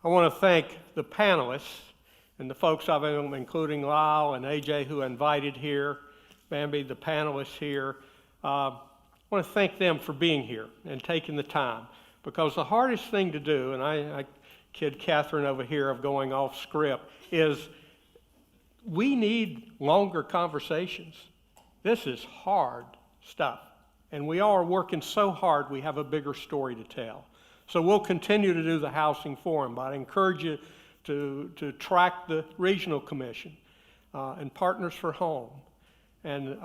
I want to thank the panelists and the folks I've including Lyle and AJ who invited here, Bambi, the panelists here. I want to thank them for being here and taking the time, because the hardest thing to do, and I kid Catherine over here of going off script, is we need longer conversations. This is hard stuff. And we all are working so hard, we have a bigger story to tell. So we'll continue to do the Housing Forum, but I encourage you to track the Regional Commission and Partners for Home. And,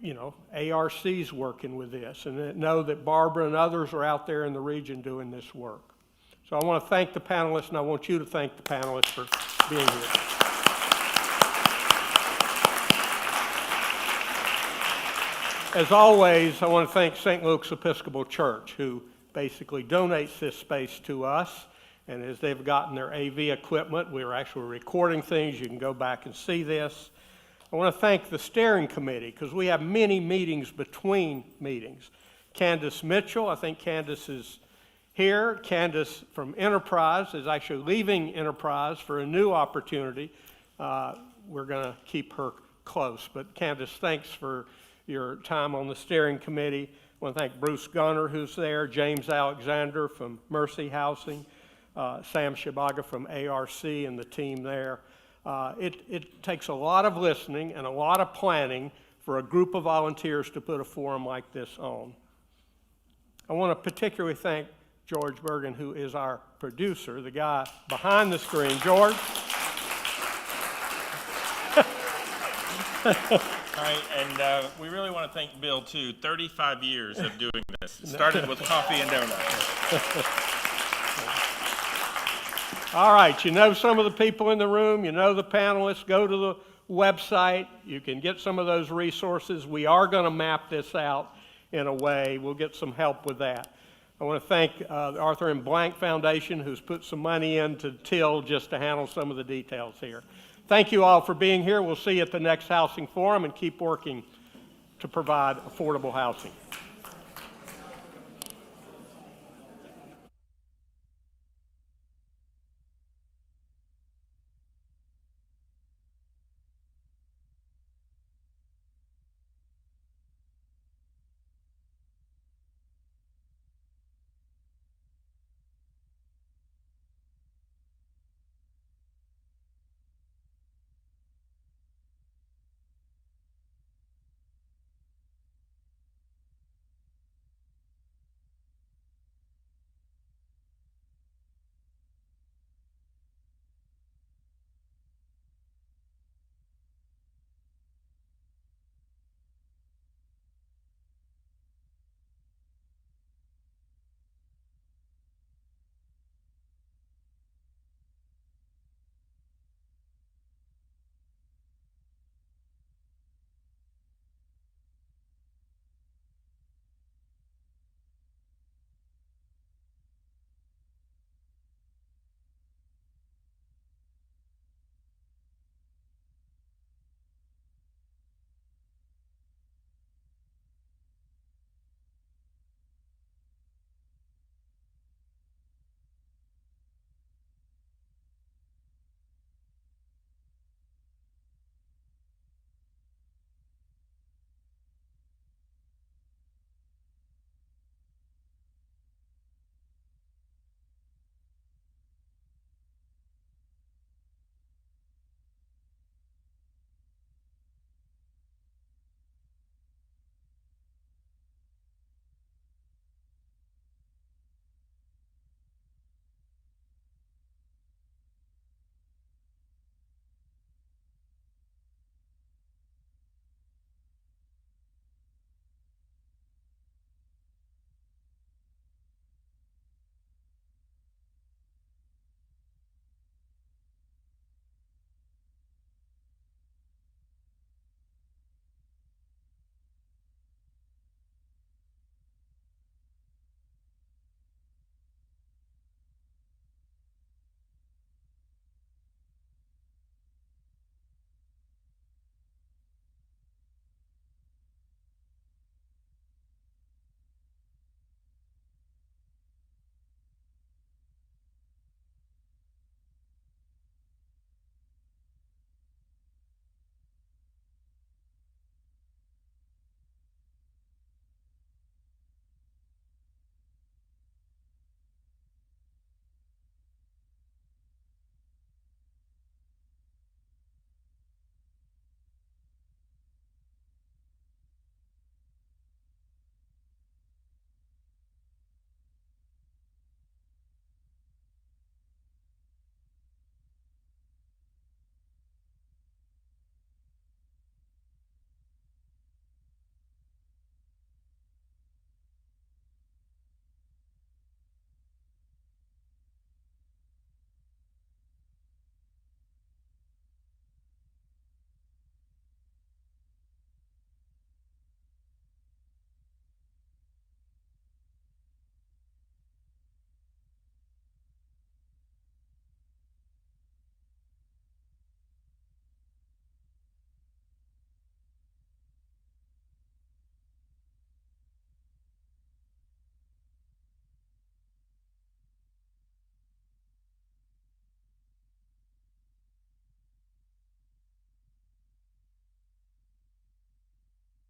you know, ARC's working with this. And know that Barbara and others are out there in the region doing this work. So I want to thank the panelists, and I want you to thank the panelists for being here. As always, I want to thank St. Luke's Episcopal Church, who basically donates this space to us. And as they've gotten their AV equipment, we're actually recording things. You can go back and see this. I want to thank the steering committee, because we have many meetings between meetings. Candace Mitchell, I think Candace is here. Candace from Enterprise is actually leaving Enterprise for a new opportunity. We're going to keep her close. But Candace, thanks for your time on the steering committee. I want to thank Bruce Gunner, who's there, James Alexander from Mercy Housing, Sam Shibaga from ARC and the team there. It takes a lot of listening and a lot of planning for a group of volunteers to put a forum like this on. I want to particularly thank George Bergen, who is our producer, the guy behind the screen. George? All right, and we really want to thank Bill, too. 35 years of doing this. It started with coffee and donuts. All right, you know some of the people in the room, you know the panelists. Go to the website. You can get some of those resources. We are going to map this out in a way. We'll get some help with that. I want to thank the Arthur M. Blank Foundation, who's put some money into Till just to handle some of the details here. Thank you all for being here. We'll see you at the next Housing Forum, and keep working to provide affordable housing.